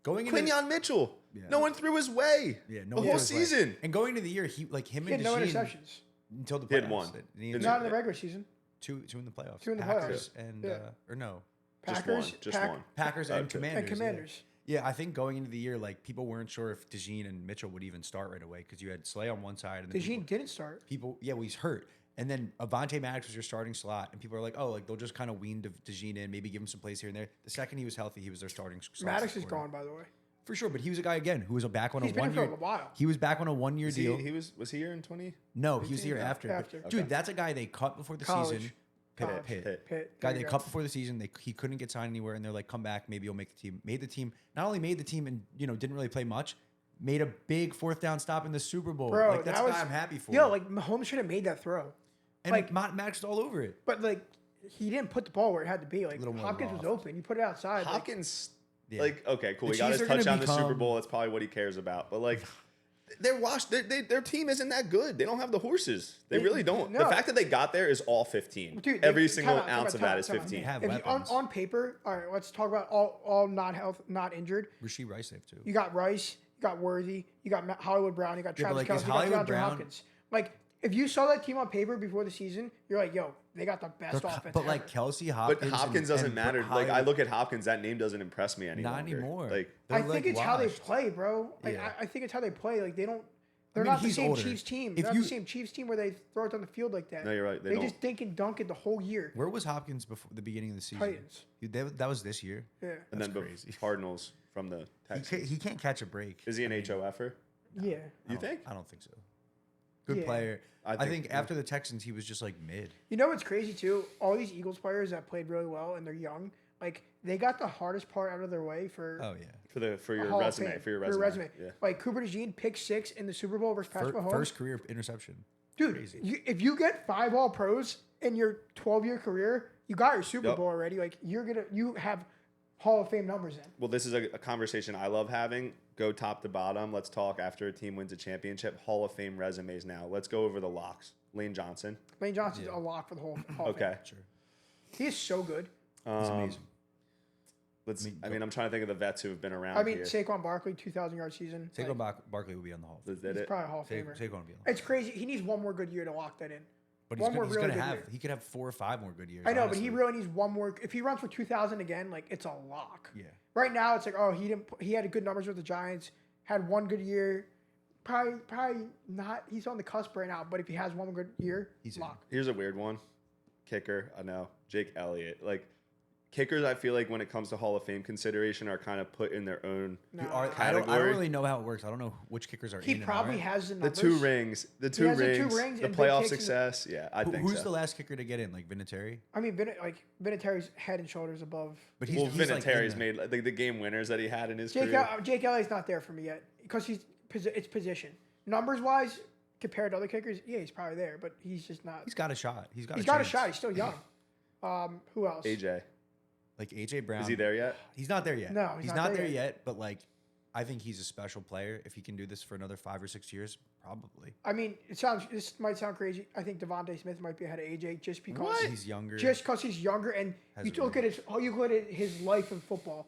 going into Quinyon Mitchell. Yeah. No one threw his way. yeah, the no whole one was like- season. and going into the year, he like him He had and no DeJean interceptions. until the playoffs. He had one. Didn't he? Didn't Not in the regular season. two in the playoffs. Two in the Packers playoffs. and Yeah. or no, Just Packers, one. Just one. Packers and Okay. Commanders. and Commanders. Yeah, I think going into the year, like people weren't sure if DeJean and Mitchell would even start right away because you had Slay on one side and then DeJean didn't start. yeah, well, he's hurt. And then Avonte Maddox was your starting slot, and people are like, oh, like they'll just kind of wean DeJean in, maybe give him some plays here and there. The second he was healthy, he was their starting slot Maddox is supporter. gone, by the way. For sure, but he was a guy again who was back on He's a been 1 here year. for a while. He was back on a 1 year deal. Was he here in 20? No, he was here after. After. Dude, that's a guy they cut before the College. season, Pitt. Guy There they you go. cut before the season. He couldn't get signed anywhere, and they're like, "Come back, maybe you'll make the team." Made the team. Not only made the team and didn't really play much. Made a big 4th down stop in the Super Bowl. Bro, like that's that a was, guy I'm happy for. Yo, like Mahomes should have made that throw. and like- Max was all over it. But like he didn't put the ball where it had to be. Like Little more Hopkins was loft. open. You put it outside. Like, Hopkins, Yeah. like, okay, cool. The He got his Chiefs are gonna touchdown in the Super become- Bowl. That's probably what he cares about. But like, they're washed. Their team isn't that good. They don't have the horses. They really don't. The no. fact that they got there is all 15. Dude, Every they- single time out, ounce of time out, that is time out. 15. They have if you, weapons. on paper, all right, let's talk about all not injured. Rasheed Rice saved too. You got Rice, you got Worthy, you got Hollywood Brown, you got Yeah, but, Travis like, is Kelce, you got Hollywood DeAndre Brown- Hopkins. Like if you saw that team on paper before the season, you're like, yo, they got the best offense. But like ever. Kelsey, But Hopkins, Hopkins doesn't and matter. Like, I Hollywood- look at Hopkins, that name doesn't impress me any not longer. anymore. Like, They're, I think like, it's how they washed. play, bro. Like, Yeah. I think it's how they play. Like they don't. They're mean, not the he's same older. Chiefs team. If They're not you- the same Chiefs team where they throw it down the field like that. No, you're right. They They don't. just think and dunk it the whole year. Where was Hopkins before the beginning of the season? Titans. That was this year. Yeah. and then That's the crazy. Cardinals from the Texans. He can't catch a break. Is he an HOFer? Yeah. You think? I don't think so. Good Yeah. player. I I think- think after the Texans, he was just like mid. You know what's crazy too? All these Eagles players that played really well and they're young, like they got the hardest part out of their way for Oh yeah. For your Hall of resume. Fame, For your resume. Yeah. Like Cooper DeJean pick 6 in the Super Bowl versus Patrick Mahomes. First career interception. Dude, crazy. if you get 5 All Pros in your 12-year career, you got your Super Yep. Bowl already. Like you have Hall of Fame numbers in. Well, this is a conversation I love having. Go top to bottom. Let's talk after a team wins a championship. Hall of Fame resumes now. Let's go over the locks. Lane Johnson. Lane Johnson's a lock for the whole Hall of Okay. Sure. Fame. He is so good. He's amazing. I'm trying to think of the vets who have been around I mean, here. Saquon Barkley, 2,000-yard season. Saquon Like, Barkley will be on the Hall. Is that he's it? probably a Hall of Famer. Saquon will be on the Hall. It's crazy. He needs one more good year to lock that in. But one more he's really gonna good have. year. He could have 4 or 5 more good years. I know, honestly. but he really needs one more. If he runs for 2,000 again, like it's a lock. Yeah. Right now, it's like, oh, he had good numbers with the Giants, had one good year. Probably not. He's on the cusp right now, but if he has one good year, He's in. lock. Here's a weird one. Kicker. I know. Jake Elliott. Like, kickers, I feel like when it comes to Hall of Fame consideration, are kind of put in their own. No. I don't Category. really know how it works. I don't know which kickers are He in and probably aren't. has the The numbers. 2 rings. The 2 has the rings. 2 rings The and big playoff kicks and- success. Yeah, I think Who's so. the last kicker to get in? Like Vinatieri? I mean, Vinatieri's head and shoulders above. But Well, he's like in Vinatieri's the- made like the game winners that he had in his Jake, career. Jake Elliott's not there for me yet because it's position. Numbers wise, compared to other kickers, yeah, he's probably there, but he's just not. He's got a shot. He's got He's a got a chance. shot. He's still young. Who else? AJ. Like AJ Brown. Is he there yet? He's not there yet. No, he's not there yet. But like, I think he's a special player. If he can do this for another 5 or 6 years, probably. I mean, this might sound crazy. I think Devontae Smith might be ahead of AJ just because What? He's younger. just because he's younger and Has you a look at his life in football.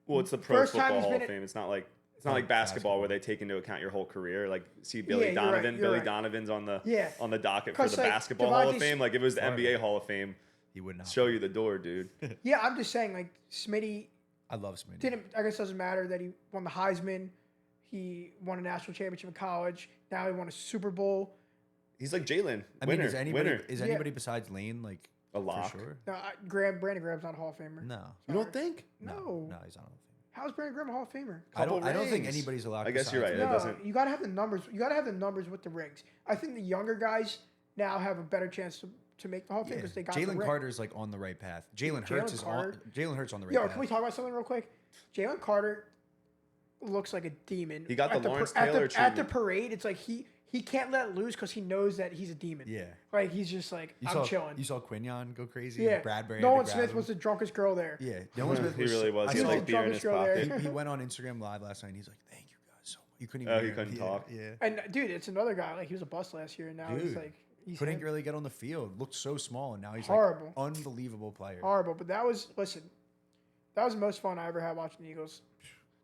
Well, it's the Pro First time Football he's Hall been of at- Fame. It's not like basketball where they take into account your whole career. Like, see Billy Yeah, you're right, Donovan. you're Billy right. Donovan's on the Yeah. docket for 'Cause, the like, basketball Hall of Devontae Fame. Like, if it was the Florida. NBA Hall of Fame, He would not. show you the door, dude. Yeah, I'm just saying, like Smitty I love Smitty. I guess it doesn't matter that he won the Heisman, he won a national championship in college. Now he won a Super Bowl. He's like Jalen. I mean, Winner. is anybody winner. is Yeah. anybody besides Lane like A lock. for sure? No, Brandon Graham's not a Hall of Famer. No. You don't think? No. No, he's not. a Hall of Famer. How's Brandon Graham a Hall of Famer? I don't think rings. anybody's allowed. I guess you're right. besides It No, doesn't- you gotta have the numbers. You gotta have the numbers with the rings. I think the younger guys now have a better chance to make the Hall of Fame Yeah. because they got the Jalen ring. Carter's like on the right path. Jalen Hurts is on. Carter- Jalen Hurts on the right Yo, path. can we talk about something real quick? Jalen Carter looks like a demon. He got At the par- Lawrence at Taylor the, at the treatment. parade. It's like he can't let loose because he knows that he's a demon. Yeah. Like he's just like You I'm saw chilling. You saw Quinion go crazy. Yeah. Bradbury. Nolan had to grab Smith him. was the drunkest girl there. Yeah. Nolan Smith He really was. I He had saw like the beer in his drunkest girl there. pocket. he went on Instagram Live last night and he's like, "Thank you guys so much." You couldn't Oh, even. he hear couldn't him. talk? Yeah. And dude, it's another guy. Like he was a bust last year, and now he's Dude, like he's Couldn't him. really get on the field. Looked so small, and now he's Horrible. like unbelievable player. horrible. But that was that was the most fun I ever had watching the Eagles.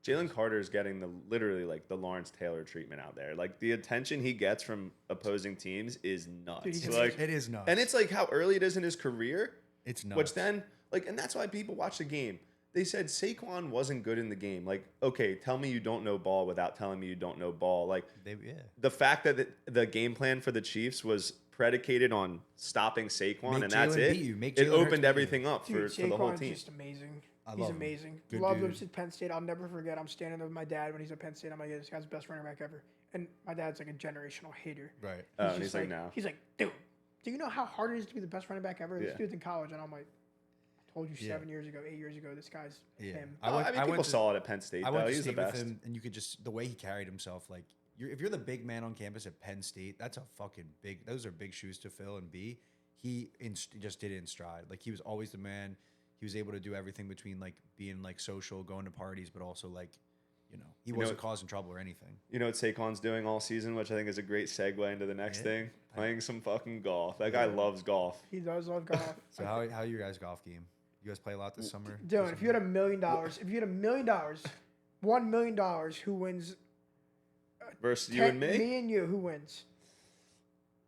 Jalen Carter is getting literally like the Lawrence Taylor treatment out there. Like the attention he gets from opposing teams is nuts. Dude, he's like, It is nuts. and it's like how early it is in his career. It's nuts. Which then, like, and that's why people watch the game. They said Saquon wasn't good in the game. Like, okay, tell me you don't know ball without telling me you don't know ball. Like, yeah. the fact that the game plan for the Chiefs was predicated on stopping Saquon, Make and that's Jalen it. beat you. Make It Jalen Hurts beat opened you. everything up Dude, for the whole Saquon's team. just amazing. I He's love him. amazing. Good Loved him dude. since Penn State. I'll never forget. I'm standing there with my dad when he's at Penn State. I'm like, yeah, this guy's the best running back ever. And my dad's like a generational hater. Right. Oh, and just he's like, no. He's like, dude, do you know how hard it is to be the best running back ever? This Yeah. dude's in college, and I'm like, I told you Yeah. 7 years ago, 8 years ago, this guy's him. I mean, people saw it at Penn State, I though. went to He's the state with best. him, and you could just the way he carried himself. Like, if you're the big man on campus at Penn State, that's a fucking big. Those are big shoes to fill. And B, he just did it in stride. Like, he was always the man. He was able to do everything between like being like social, going to parties, but also like, he wasn't causing trouble or anything. You know what Saquon's doing all season, which I think is a great segue into the next thing? Playing some fucking golf. That guy loves golf. He does love golf. So how are your guys' golf game? You guys play a lot this summer? Dylan, if you had $1 million, $1 million, who wins? Versus you and me? Me and you, who wins?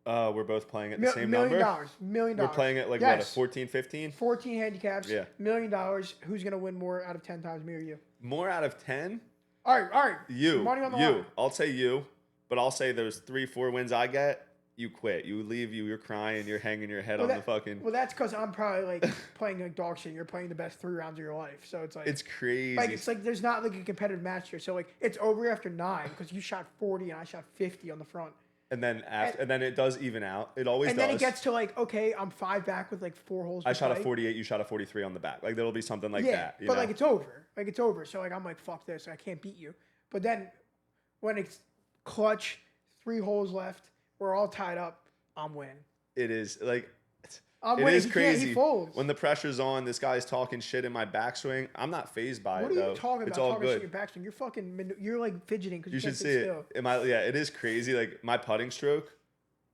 We're both playing at the same $1 number. million. We're playing at like what, a 14, 15? 14 handicaps. Yeah. $1 million. Who's gonna win more out of 10 times, me or you? More out of 10? All right. You. Money on the you. line. I'll say you, but I'll say those 3-4 wins I get, you quit. You leave, you're crying, you're hanging your head on the fucking. Well, that's because I'm probably like playing like dog shit. You're playing the best 3 rounds of your life, so it's like It's crazy. like it's like there's not like a competitive match here. So like it's over after 9 because you shot 40 and I shot 50 on the front. and then and then it does even out. It always And does. then it gets to like, okay, I'm 5 back with like 4 holes. I to shot a play. 48, you shot a 43 on the back. Like there'll be something like that. You but know? like it's over. Like it's over. So like I'm like, fuck this. I can't beat you. But then when it's clutch, 3 holes left, we're all tied up. I'm winning. It is like I'm it winning. is He crazy. folds. When the pressure's on, this guy's talking shit in my backswing. I'm not phased by What it are though. you talking It's about? all Talking shit good. your backswing. You're fucking. You're like fidgeting because You you, should can't see sit it. still. Yeah, it is crazy. Like my putting stroke,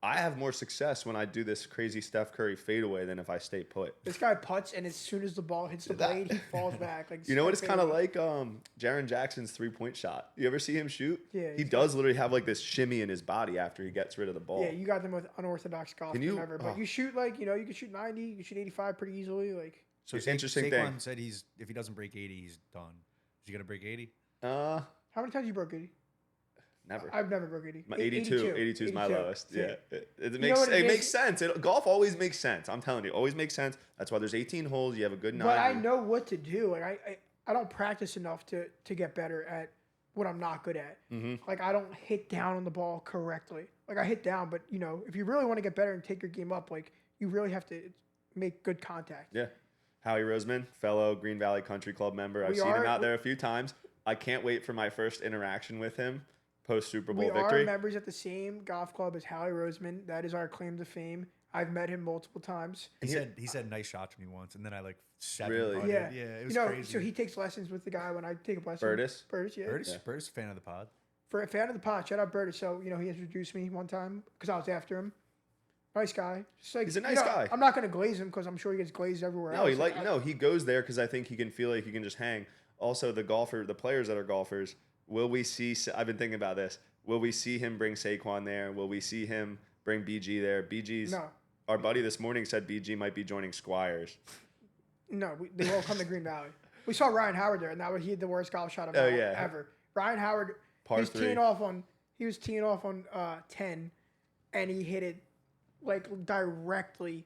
I have more success when I do this crazy Steph Curry fadeaway than if I stay put. This guy putts, and as soon as the ball hits the blade, he falls back. Like You know what? It's kind of fadeaway. like Jaron Jackson's 3-point shot. You ever see him shoot? Yeah, He does literally have like this shimmy in his body after he gets rid of the ball. Yeah, you got them with unorthodox golf. Can you- Ever. But oh. you shoot like you can shoot 90, you can shoot 85 pretty easily. Like So It's interesting Saquon thing. said if he doesn't break 80, he's done. Is he gonna break 80? how many times you broke 80? Never. I've never broke 80. My 82 is my lowest. Yeah, it know makes what it is? makes sense. Golf always makes sense. I'm telling you, it always makes sense. That's why there's 18 holes. You have a good 9. But I know what to do. Like I don't practice enough to get better at what I'm not good at. Mm-hmm. Like I don't hit down on the ball correctly. Like I hit down, but if you really want to get better and take your game up, like you really have to make good contact. Yeah. Howie Roseman, fellow Green Valley Country Club member. I've We seen him are- out there a few times. I can't wait for my first interaction with him post Super Bowl We victory. are members at the same golf club as Howie Roseman. That is our claim to fame. I've met him multiple times. He said nice shot to me once, and then I like sat Really? and Yeah, yeah, it was so crazy. he takes lessons with the guy when I take a lesson. Burtis? Burtis, yeah. Burtis, fan of the pod. For a fan of the pod, shout out Burtis. So he introduced me one time because I was after him. Nice guy. Just like, He's a nice guy. I'm not gonna glaze him because I'm sure he gets glazed everywhere No, else. he goes there because I think he can feel like he can just hang. Also, the players that are golfers, will we see? I've been thinking about this. Will we see him bring Saquon there? Will we see him bring BG there? BG's No. Our buddy this morning said BG might be joining Squires. No, they all come to Green Valley. We saw Ryan Howard there, and that was he had the worst golf shot of Oh, yeah. ever. Ryan Howard, Par he was 3. teeing off on 10, and he hit it like directly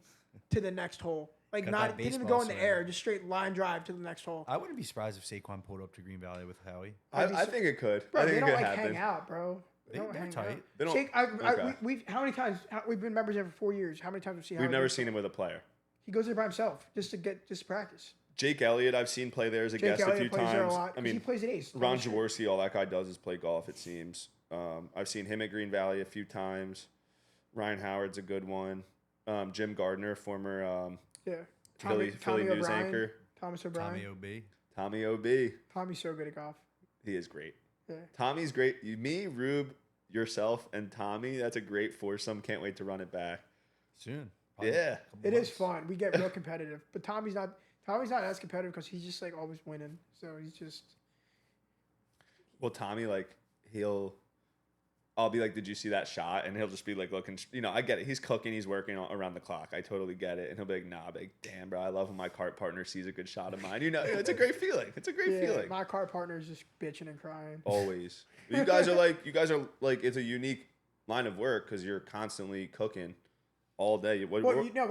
to the next hole. Like Got not that didn't even baseball go in the swing. air, just straight line drive to the next hole. I wouldn't be surprised if Saquon pulled up to Green Valley with Howie. I think it could. Bro, I they think it don't could like happen. hang out, bro. They don't They're hang tight. out. They don't- Shake, okay. we've how many times we've been members there for 4 years. How many times have we seen? We've Howard never do seen him with a player. He goes there by himself just to practice. Jake Elliott, I've seen play there as a Jake guest Elliott a few plays there a times. lot. I 'cause mean, he plays at Ace. Ron Jaworski, all that guy does is play golf, it seems. I've seen him at Green Valley a few times. Ryan Howard's a good one. Jim Gardner, former Yeah. Philly news O'Brien, anchor. Thomas O'Brien. Tommy OB. Tommy OB. Tommy's so good at golf. He is great. Yeah. Tommy's great. Me, Rube, yourself, and Tommy. That's a great foursome. Can't wait to run it back. Soon. Yeah. It is fun. We get real competitive, but Tommy's not as competitive because he's just like always winning. So he's just Well, Tommy, like, I'll be like, did you see that shot? And he'll just be like looking, I get it. He's cooking, he's working around the clock. I totally get it. And he'll be like, nah, I'll be like, damn, bro, I love when my cart partner sees a good shot of mine. It's a great feeling. It's a great feeling. My car partner is just bitching and crying. Always. You guys are like, it's a unique line of work because you're constantly cooking all day. We're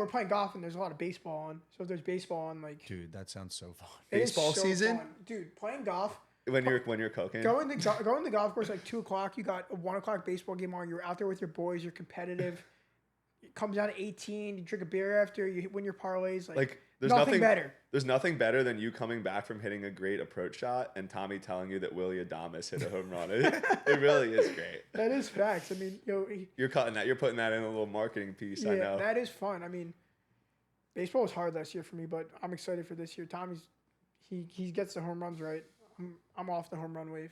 playing golf and there's a lot of baseball on. So if there's baseball on, like Dude, that sounds so fun. it is baseball so season? fun. Dude, playing golf. when you're cooking. Going to the golf course like 2:00. You got a 1:00 baseball game on. You're out there with your boys. You're competitive. comes out at 18, you drink a beer after, you win your parlays. Like there's nothing better. There's nothing better than you coming back from hitting a great approach shot and Tommy telling you that Willie Adames hit a home run. It really is great. That is facts. I mean, You're cutting that. You're putting that in a little marketing piece. I know. that is fun. I mean, baseball was hard last year for me, but I'm excited for this year. Tommy's he gets the home runs right. I'm off the home run wave.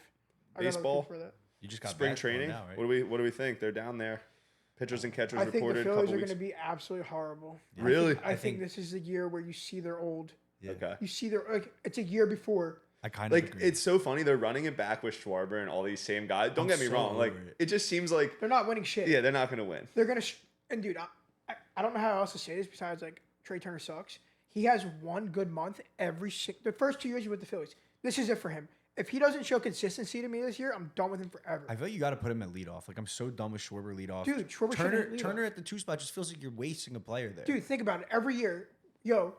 I got other Baseball? people for that. You just got Spring basketball training. now, right? What do we think? They're down there. Pitchers and catchers I think the reported a Phillies couple are going weeks. to be absolutely horrible. Really? I think this is the year where you see they're old. Yeah. Okay. You see they're like it's a year before. I kind of Like agree. it's so funny. They're running it back with Schwarber and all these same guys. Don't I'm get me so wrong. Like over it. it just seems like They're not winning shit. yeah, they're not going to win. They're gonna and dude, I don't know how else to say this besides like Trey Turner sucks. He has one good month the first 2 years with the Phillies. This is it for him. If he doesn't show consistency to me this year, I'm done with him forever. I feel like you got to put him at leadoff. Like I'm so done with Schwarber leadoff. Dude, Schwarber Turner shouldn't lead Turner at the 2 spot just feels like you're wasting a player there. Dude, think about it. Every year,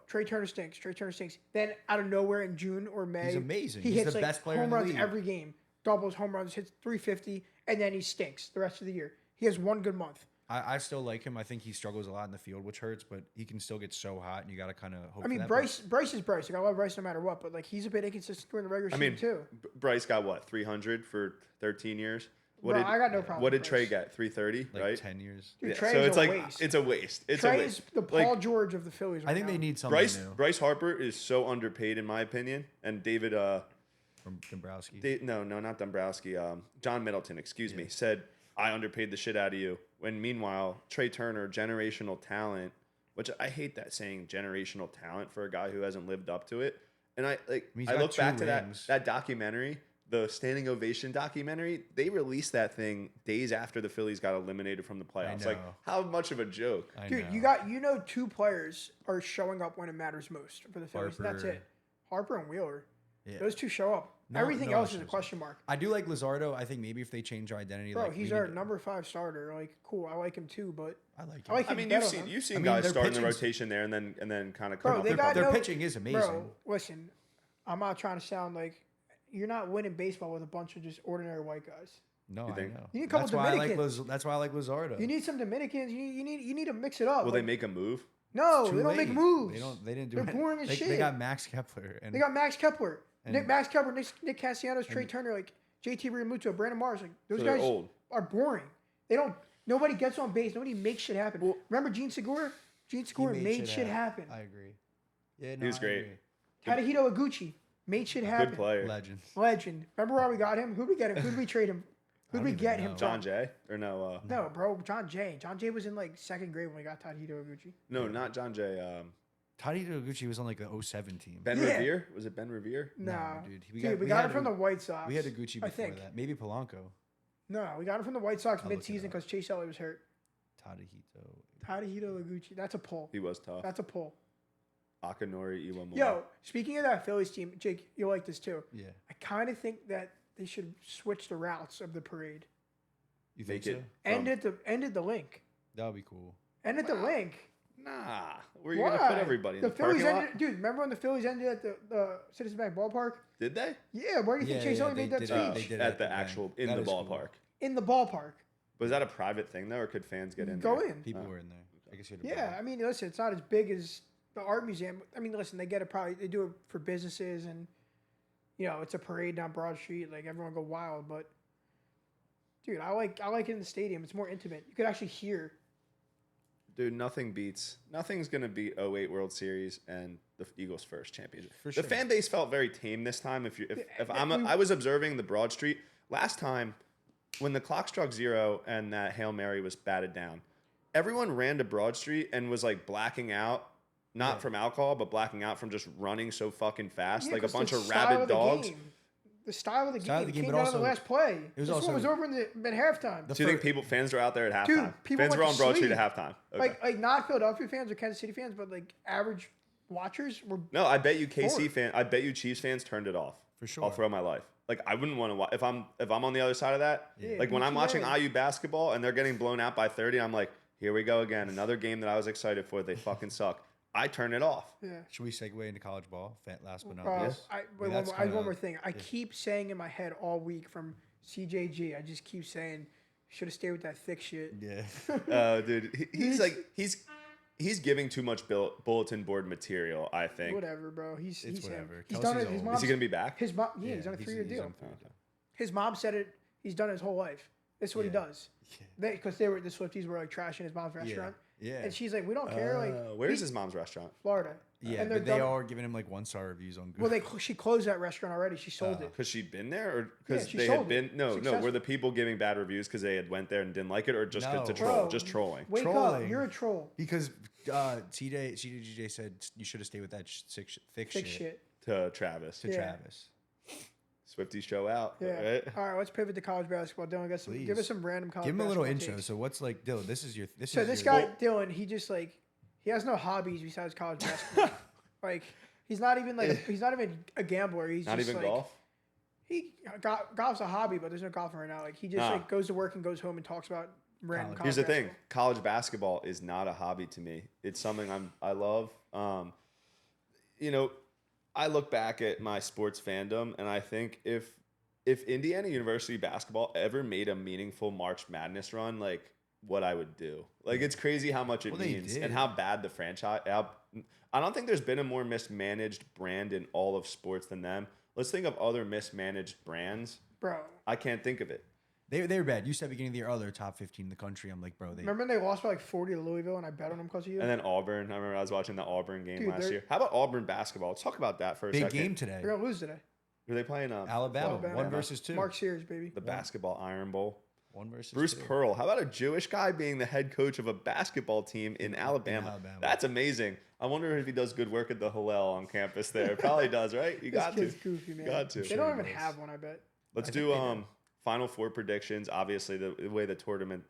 Trey Turner stinks. Trey Turner stinks. Then out of nowhere in June or May, He's amazing. He He's hits the like best player home in the runs league. every game, doubles, home runs, hits 350, and then he stinks the rest of the year. He has one good month. I still like him. I think he struggles a lot in the field, which hurts, but he can still get so hot, and you got to kind of hope. I mean, for that. Bryce is Bryce. Like, I love Bryce no matter what, but like he's a bit inconsistent during the regular I season mean, too. Bryce got what 300 for 13 years. Bro, I got no problem. What with did Trey Bryce. get? 330, like right? 10 years. Dude, Yeah, Trey so is it's a like waste. it's a waste. It's a Trey waste. is the Paul George of the Phillies. I Right think now. they need somebody new Bryce Harper is so underpaid in my opinion, and David from Dombrowski. no, not Dombrowski. John Middleton, excuse me, said I underpaid the shit out of you. When meanwhile, Trey Turner, generational talent, which I hate that saying generational talent for a guy who hasn't lived up to it. And I mean, he's I got look back 2 to rings. that documentary, the Standing Ovation documentary. They released that thing days after the Phillies got eliminated from the playoffs. Like, know. how much of a joke? I Dude, know. you know 2 players are showing up when it matters most for the Phillies. And that's Harper. it. Harper and Wheeler. Yeah. Those 2 show up. No- Everything no else one is a shows up. question mark. I do like Lizardo. I think maybe if they change their identity, Bro, like he's we our need- number 5 starter. Like, cool. I like him too, but I like him. I like I him mean, better you've than seen him. you've seen I mean, guys their start in the pitching's- rotation there and then kind of Bro, come up. they with got their no- pitching is amazing. Bro, listen, I'm not trying to sound like you're not winning baseball with a bunch of just ordinary white guys. No, You I think? know. You need a couple that's why I like Dominicans. That's why I like Lizardo. You need some Dominicans. You need to mix it up. Will Like, they make a move? no, Too they don't make late. moves. They didn't do They're it. boring as They shit. got Max Kepler and They got Max Kepler, And- Max Kepler, Nick Castellanos, Trey Turner, like JT Realmuto, Brandon Mars. Like those So they're guys old. are boring. They don't. Nobody gets on base. Nobody makes shit happen. Remember Gene Segura? Gene Segura made shit happen. I agree. Yeah, no, He was I great. agree. Tadahito Iguchi made shit happen. Good player. Legend. Legend. Remember why we got him? Who'd we get him? Who'd we trade him? Who'd don't we even get him know. from? John Jay or no? No, bro, John Jay. John Jay was in like 2nd grade when we got Tadahito Iguchi. No, not John Jay. Taddy Noguchi was on like the 07 team. Ben Yeah. Revere? Was it Ben Revere? Nah, dude. we got him from the White Sox. We had Noguchi I before think. that. Maybe Polanco. No, we got him from the White Sox I'll look it mid-season up. because Chase Elliott was hurt. Tadahito. Tadahito Iguchi. That's a pull. He was tough. That's a pull. Akinori Iwamura. Yo, speaking of that Phillies team, Jake, you'll like this too. Yeah. I kind of think that they should switch the routes of the parade. You think Make so? it Ended the link. That would be cool. Ended the link. Nah. Where are you going to put everybody? In the Phillies parking lot? ended, dude. Remember when the Phillies ended at the Citizens Bank Ballpark? Did they? Yeah, where do you think Chase Elliott made that did speech? it. They did it At the bank. actual, in That the is cool. ballpark. In the ballpark. Was that a private thing, though, or could fans get in Go there? in. People were in there. I guess you had to Yeah, buy. I mean, listen, it's not as big as the art museum. I mean, listen, they get it probably. They do it for businesses, and it's a parade down Broad Street. Like everyone go wild, but dude, I like it in the stadium. It's more intimate. You could actually hear. Dude, nothing's going to beat 08 World Series and the Eagles' first championship. For The sure. fan base felt very tame this time. we- I was observing the Broad Street last time when the clock struck 0 and that Hail Mary was batted down. Everyone ran to Broad Street and was like blacking out, not from alcohol, but blacking out from just running so fucking fast, Yeah, like a 'cause bunch the of style rabid of the dogs. game. The style of the Style of game, the game, came but down to the also- last play. it was This one also- was over at halftime. Do you think fans were out there at Dude, halftime? people Fans went were to on Broad Street sleep. at halftime. Okay. Like not Philadelphia fans or Kansas City fans, but like average watchers were. No, I bet you KC Bored. fan. I bet you Chiefs fans turned it off. For sure. I'll throw my life. Like I wouldn't want to watch if I'm on the other side of that. Yeah, Like when me I'm too, watching yeah. IU basketball and they're getting blown out by 30, I'm like, here we go again. Another game that I was excited for. They fucking suck. I turn it off. Yeah. Should we segue into college ball? Last but not Uh, least. one that's more kinda- thing. I keep saying in my head all week from CJG. I just keep saying Should have stayed with that thick shit. Yeah. Dude, he's giving too much bulletin board material, I think. Whatever, bro. He's him. whatever. He's Kelsey's done it. His old. mom. Is he gonna be back? His mom. Yeah, he's on a 3-year deal. on 3-year. His mom said it. He's done it his whole life. This is what he Yeah. does. Because the Swifties were like trashing his mom's restaurant. Yeah. And she's like, we don't care. Like, Where's his mom's restaurant? Florida. Yeah, and they're but they done- are giving him like 1-star reviews on Google. Well, she closed that restaurant already. She sold it. Because she'd been there, or because she they had sold been? it. No. Successful. Were the people giving bad reviews because they had went there and didn't like it, or just No. to troll? Bro, Just trolling. Wake up. Trolling. You're a troll. because CDGJ said you should have stayed with that thick Thick shit shit. To Travis. to Yeah. Travis. Swifties show out. Yeah. Right? All right, let's pivot to college basketball. Dylan, give us some random college Give him a little basketball intro. takes. So what's like, Dylan? This is your. So this guy, Dylan, he just like, he has no hobbies besides college basketball. Like, he's not even a gambler. He's Not just even like, golf. Golf's a hobby, but there's no golfing right now. Like, he just Nah. like goes to work and goes home and talks about random college Here's the thing: basketball. college basketball is not a hobby to me. It's something I love. You know, I look back at my sports fandom, and I think if Indiana University basketball ever made a meaningful March Madness run, like what I would do. Like it's crazy how much it Well, they means did. and how bad the franchise. I don't think there's been a more mismanaged brand in all of sports than them. Let's think of other mismanaged brands. Bro, I can't think of it. They were bad. You said beginning of the year, oh, they're top 15 in the country. I'm like, bro, they. remember when they lost by like 40 to Louisville and I bet on them because of you? And then Auburn. I remember I was watching the Auburn game Dude, last they're- year. How about Auburn basketball? Let's talk about that for a Big second. game today. They're going to lose today. Were they playing Alabama, Alabama. 1 versus 2. Mark Sears, baby. the basketball Iron Bowl? 1 versus Bruce 2. Pearl. How about a Jewish guy being the head coach of a basketball team in Alabama? Alabama. That's amazing. I wonder if he does good work at the Hillel on campus there. Probably does, right? You This got to. kid's goofy, man. Got to. They Sure don't he even does. have one, I bet. Let's I think do they do. Final Four predictions. Obviously, the way the tournament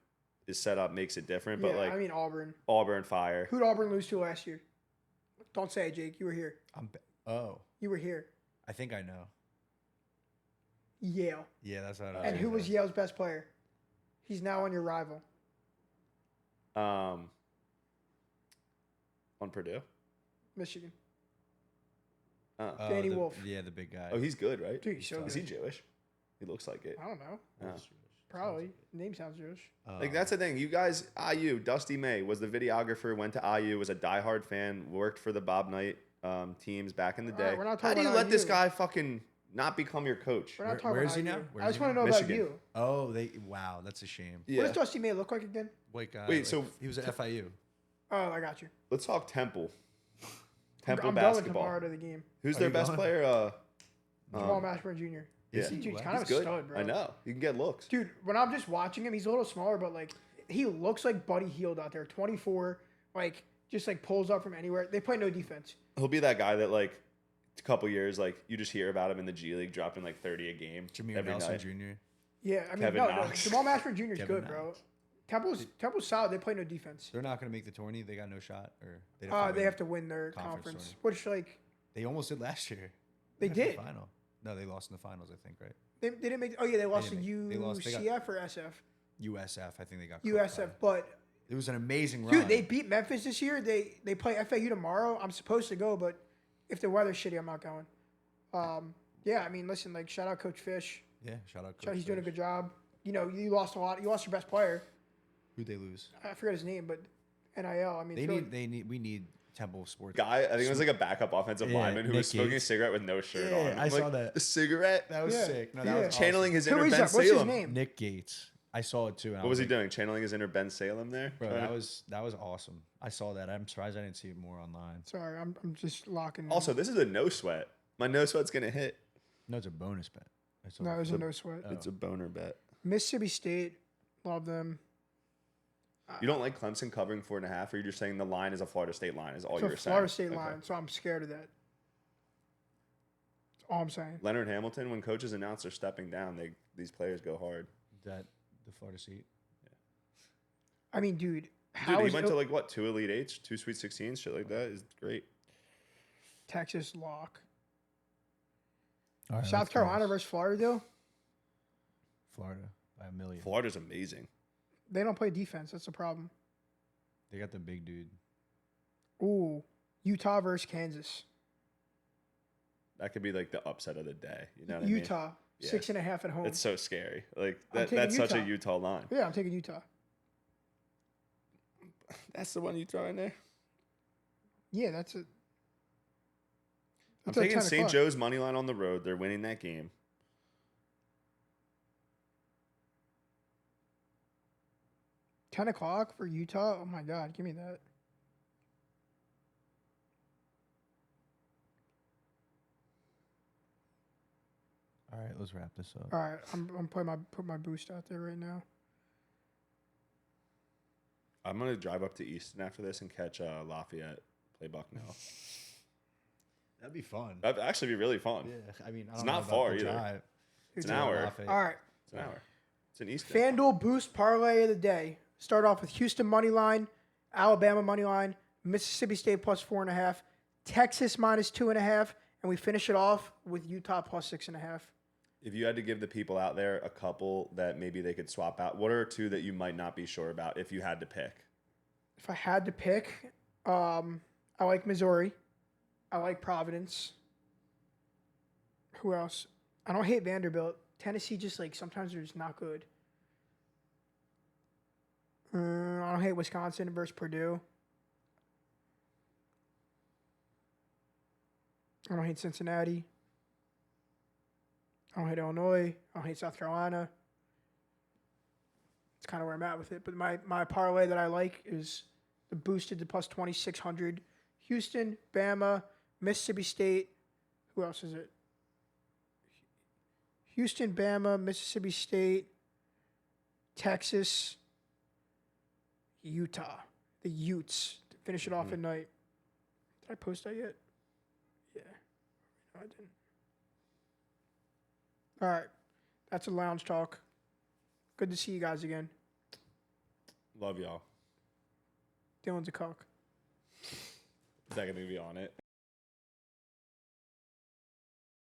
is set up makes it different, but Yeah, like I mean Auburn. Auburn Fire. Who'd Auburn lose to last year? Don't say it, Jake. You were here. Oh, You were here. I think I know. Yale. Yeah, that's how. And who was Yale's best player? He's now on your rival. On Purdue. Michigan. Oh. Danny Wolf. Yeah, the big guy. Oh, he's good, right? Dude, he's so Is good. he Jewish? He looks like it. I don't know. Yeah. Probably. Name sounds Jewish. Like that's the thing. You guys, IU, Dusty May was the videographer. Went to IU, was a diehard fan. Worked for the Bob Knight teams back in the All day. right, we're not How talking do you about let this IU. guy fucking not become your coach? We're not Where- talking where about is he IU. now? Where I is just he want to know Michigan. about you. Oh, wow, that's a shame. Yeah. What does Dusty May look like again? White guy. Wait, like, so- he was at FIU. Oh, I got you. Let's talk Temple. Temple I'm going basketball. tomorrow to the game. Who's Are their you best going? player? Jamal Mashburn Jr. Yeah, Is he? Dude, he's Wow. kind of he's a good. stud, bro. I know. You can get looks. Dude, when I'm just watching him, he's a little smaller, but like he looks like Buddy Hield out there. 24, like just like pulls up from anywhere. They play no defense. He'll be that guy that like a couple years, like you just hear about him in the G League dropping like 30 a game Jameer every Nelson night. Jr. Yeah, I mean, Kevin no, Knox. Jamal Mashburn Jr. is Kevin good, bro. Knox. Temple's solid. They play no defense. They're not going to make the tourney. They got no shot, or they don't They have to win their Conference conference, tourney. which like They almost did last year. They got to the did. Final. No, they lost in the finals. I think, right? they didn't make. Oh yeah, they lost to didn't make- they lost- they got- UCF or SF. USF. I think they got cooked USF, by. but It was an amazing run. dude, they beat Memphis this year. They play FAU tomorrow. I'm supposed to go, but if the weather's shitty, I'm not going. Yeah, I mean, listen, like shout out Coach Fish. Yeah, shout out. Coach He's doing a Fish. good job. You know, you lost a lot. You lost your best player. Who'd they lose? I forget his name, but NIL. I mean, We need Temple Sports. Guy, I think it was like a backup offensive Yeah, lineman who Nick was smoking Gates. a cigarette with no shirt Yeah, on. I I'm saw like, that. A cigarette? That was Yeah. sick. No, Yeah. that was Channeling his Who inner is Ben that? What's his Salem. name? Nick Gates. I saw it too. And I What was he like, doing? Channeling his inner Ben Salem there? Bro, Trying that to- was awesome. I saw that. I'm surprised I didn't see it more online. Sorry, I'm just locking. Also, this is a no sweat. My no sweat's gonna hit. No, it's a bonus bet. I saw no, it. there's a no sweat. It's a boner bet. Mississippi State, love them. You don't like Clemson covering 4.5, or you're just saying the line is a Florida State line? Is all So you're saying? Florida State Okay. line, so I'm scared of that. That's all I'm saying. Leonard Hamilton, when coaches announce they're stepping down, these players go hard. that the Florida seat. I mean, dude, Dude, how he is went to like what, 2 Elite Eights, 2 Sweet 16s, shit like that is great. Texas lock? All right, South let's Carolina go. versus Florida, though. Florida by a million. Florida's amazing. They don't play defense. That's the problem. They got the big dude. Ooh, Utah versus Kansas. That could be like the upset of the day. You know what I mean? Utah. Yeah. 6.5 at home. It's so scary. Like I'm taking that's such a Utah. Utah line. Yeah, I'm taking Utah. That's the one you throw in there. Yeah, that's a. I'm That's at taking 10 St. o'clock. Joe's money line on the road. They're winning that game. 10 o'clock for Utah. Oh my God, give me that. All right, let's wrap this up. All right, I'm put my boost out there right now. I'm gonna drive up to Easton after this and catch Lafayette play Bucknell. That'd be fun. That'd actually be really fun. Yeah, I mean, I It's don't not know about far the either. drive. It's Who's an it? hour. Lafayette. All right, It's an hour. It's in Easton. FanDuel boost parlay of the day. Start off with Houston money line, Alabama money line, Mississippi State plus 4.5, Texas minus 2.5, and we finish it off with Utah plus 6.5. If you had to give the people out there a couple that maybe they could swap out, what are two that you might not be sure about if you had to pick? If I had to pick, I like Missouri. I like Providence. Who else? I don't hate Vanderbilt. Tennessee just like sometimes they're just not good. I don't hate Wisconsin versus Purdue. I don't hate Cincinnati. I don't hate Illinois. I don't hate South Carolina. It's kind of where I'm at with it. But my parlay that I like is the boosted to plus 2,600. Houston, Bama, Mississippi State. Who else is it? Houston, Bama, Mississippi State, Texas, Utah. The Utes. To finish it off at night. Did I post that yet? Yeah. No, I didn't. All right. That's a lounge talk. Good to see you guys again. Love y'all. Dylan's a cock. Is that gonna be on it?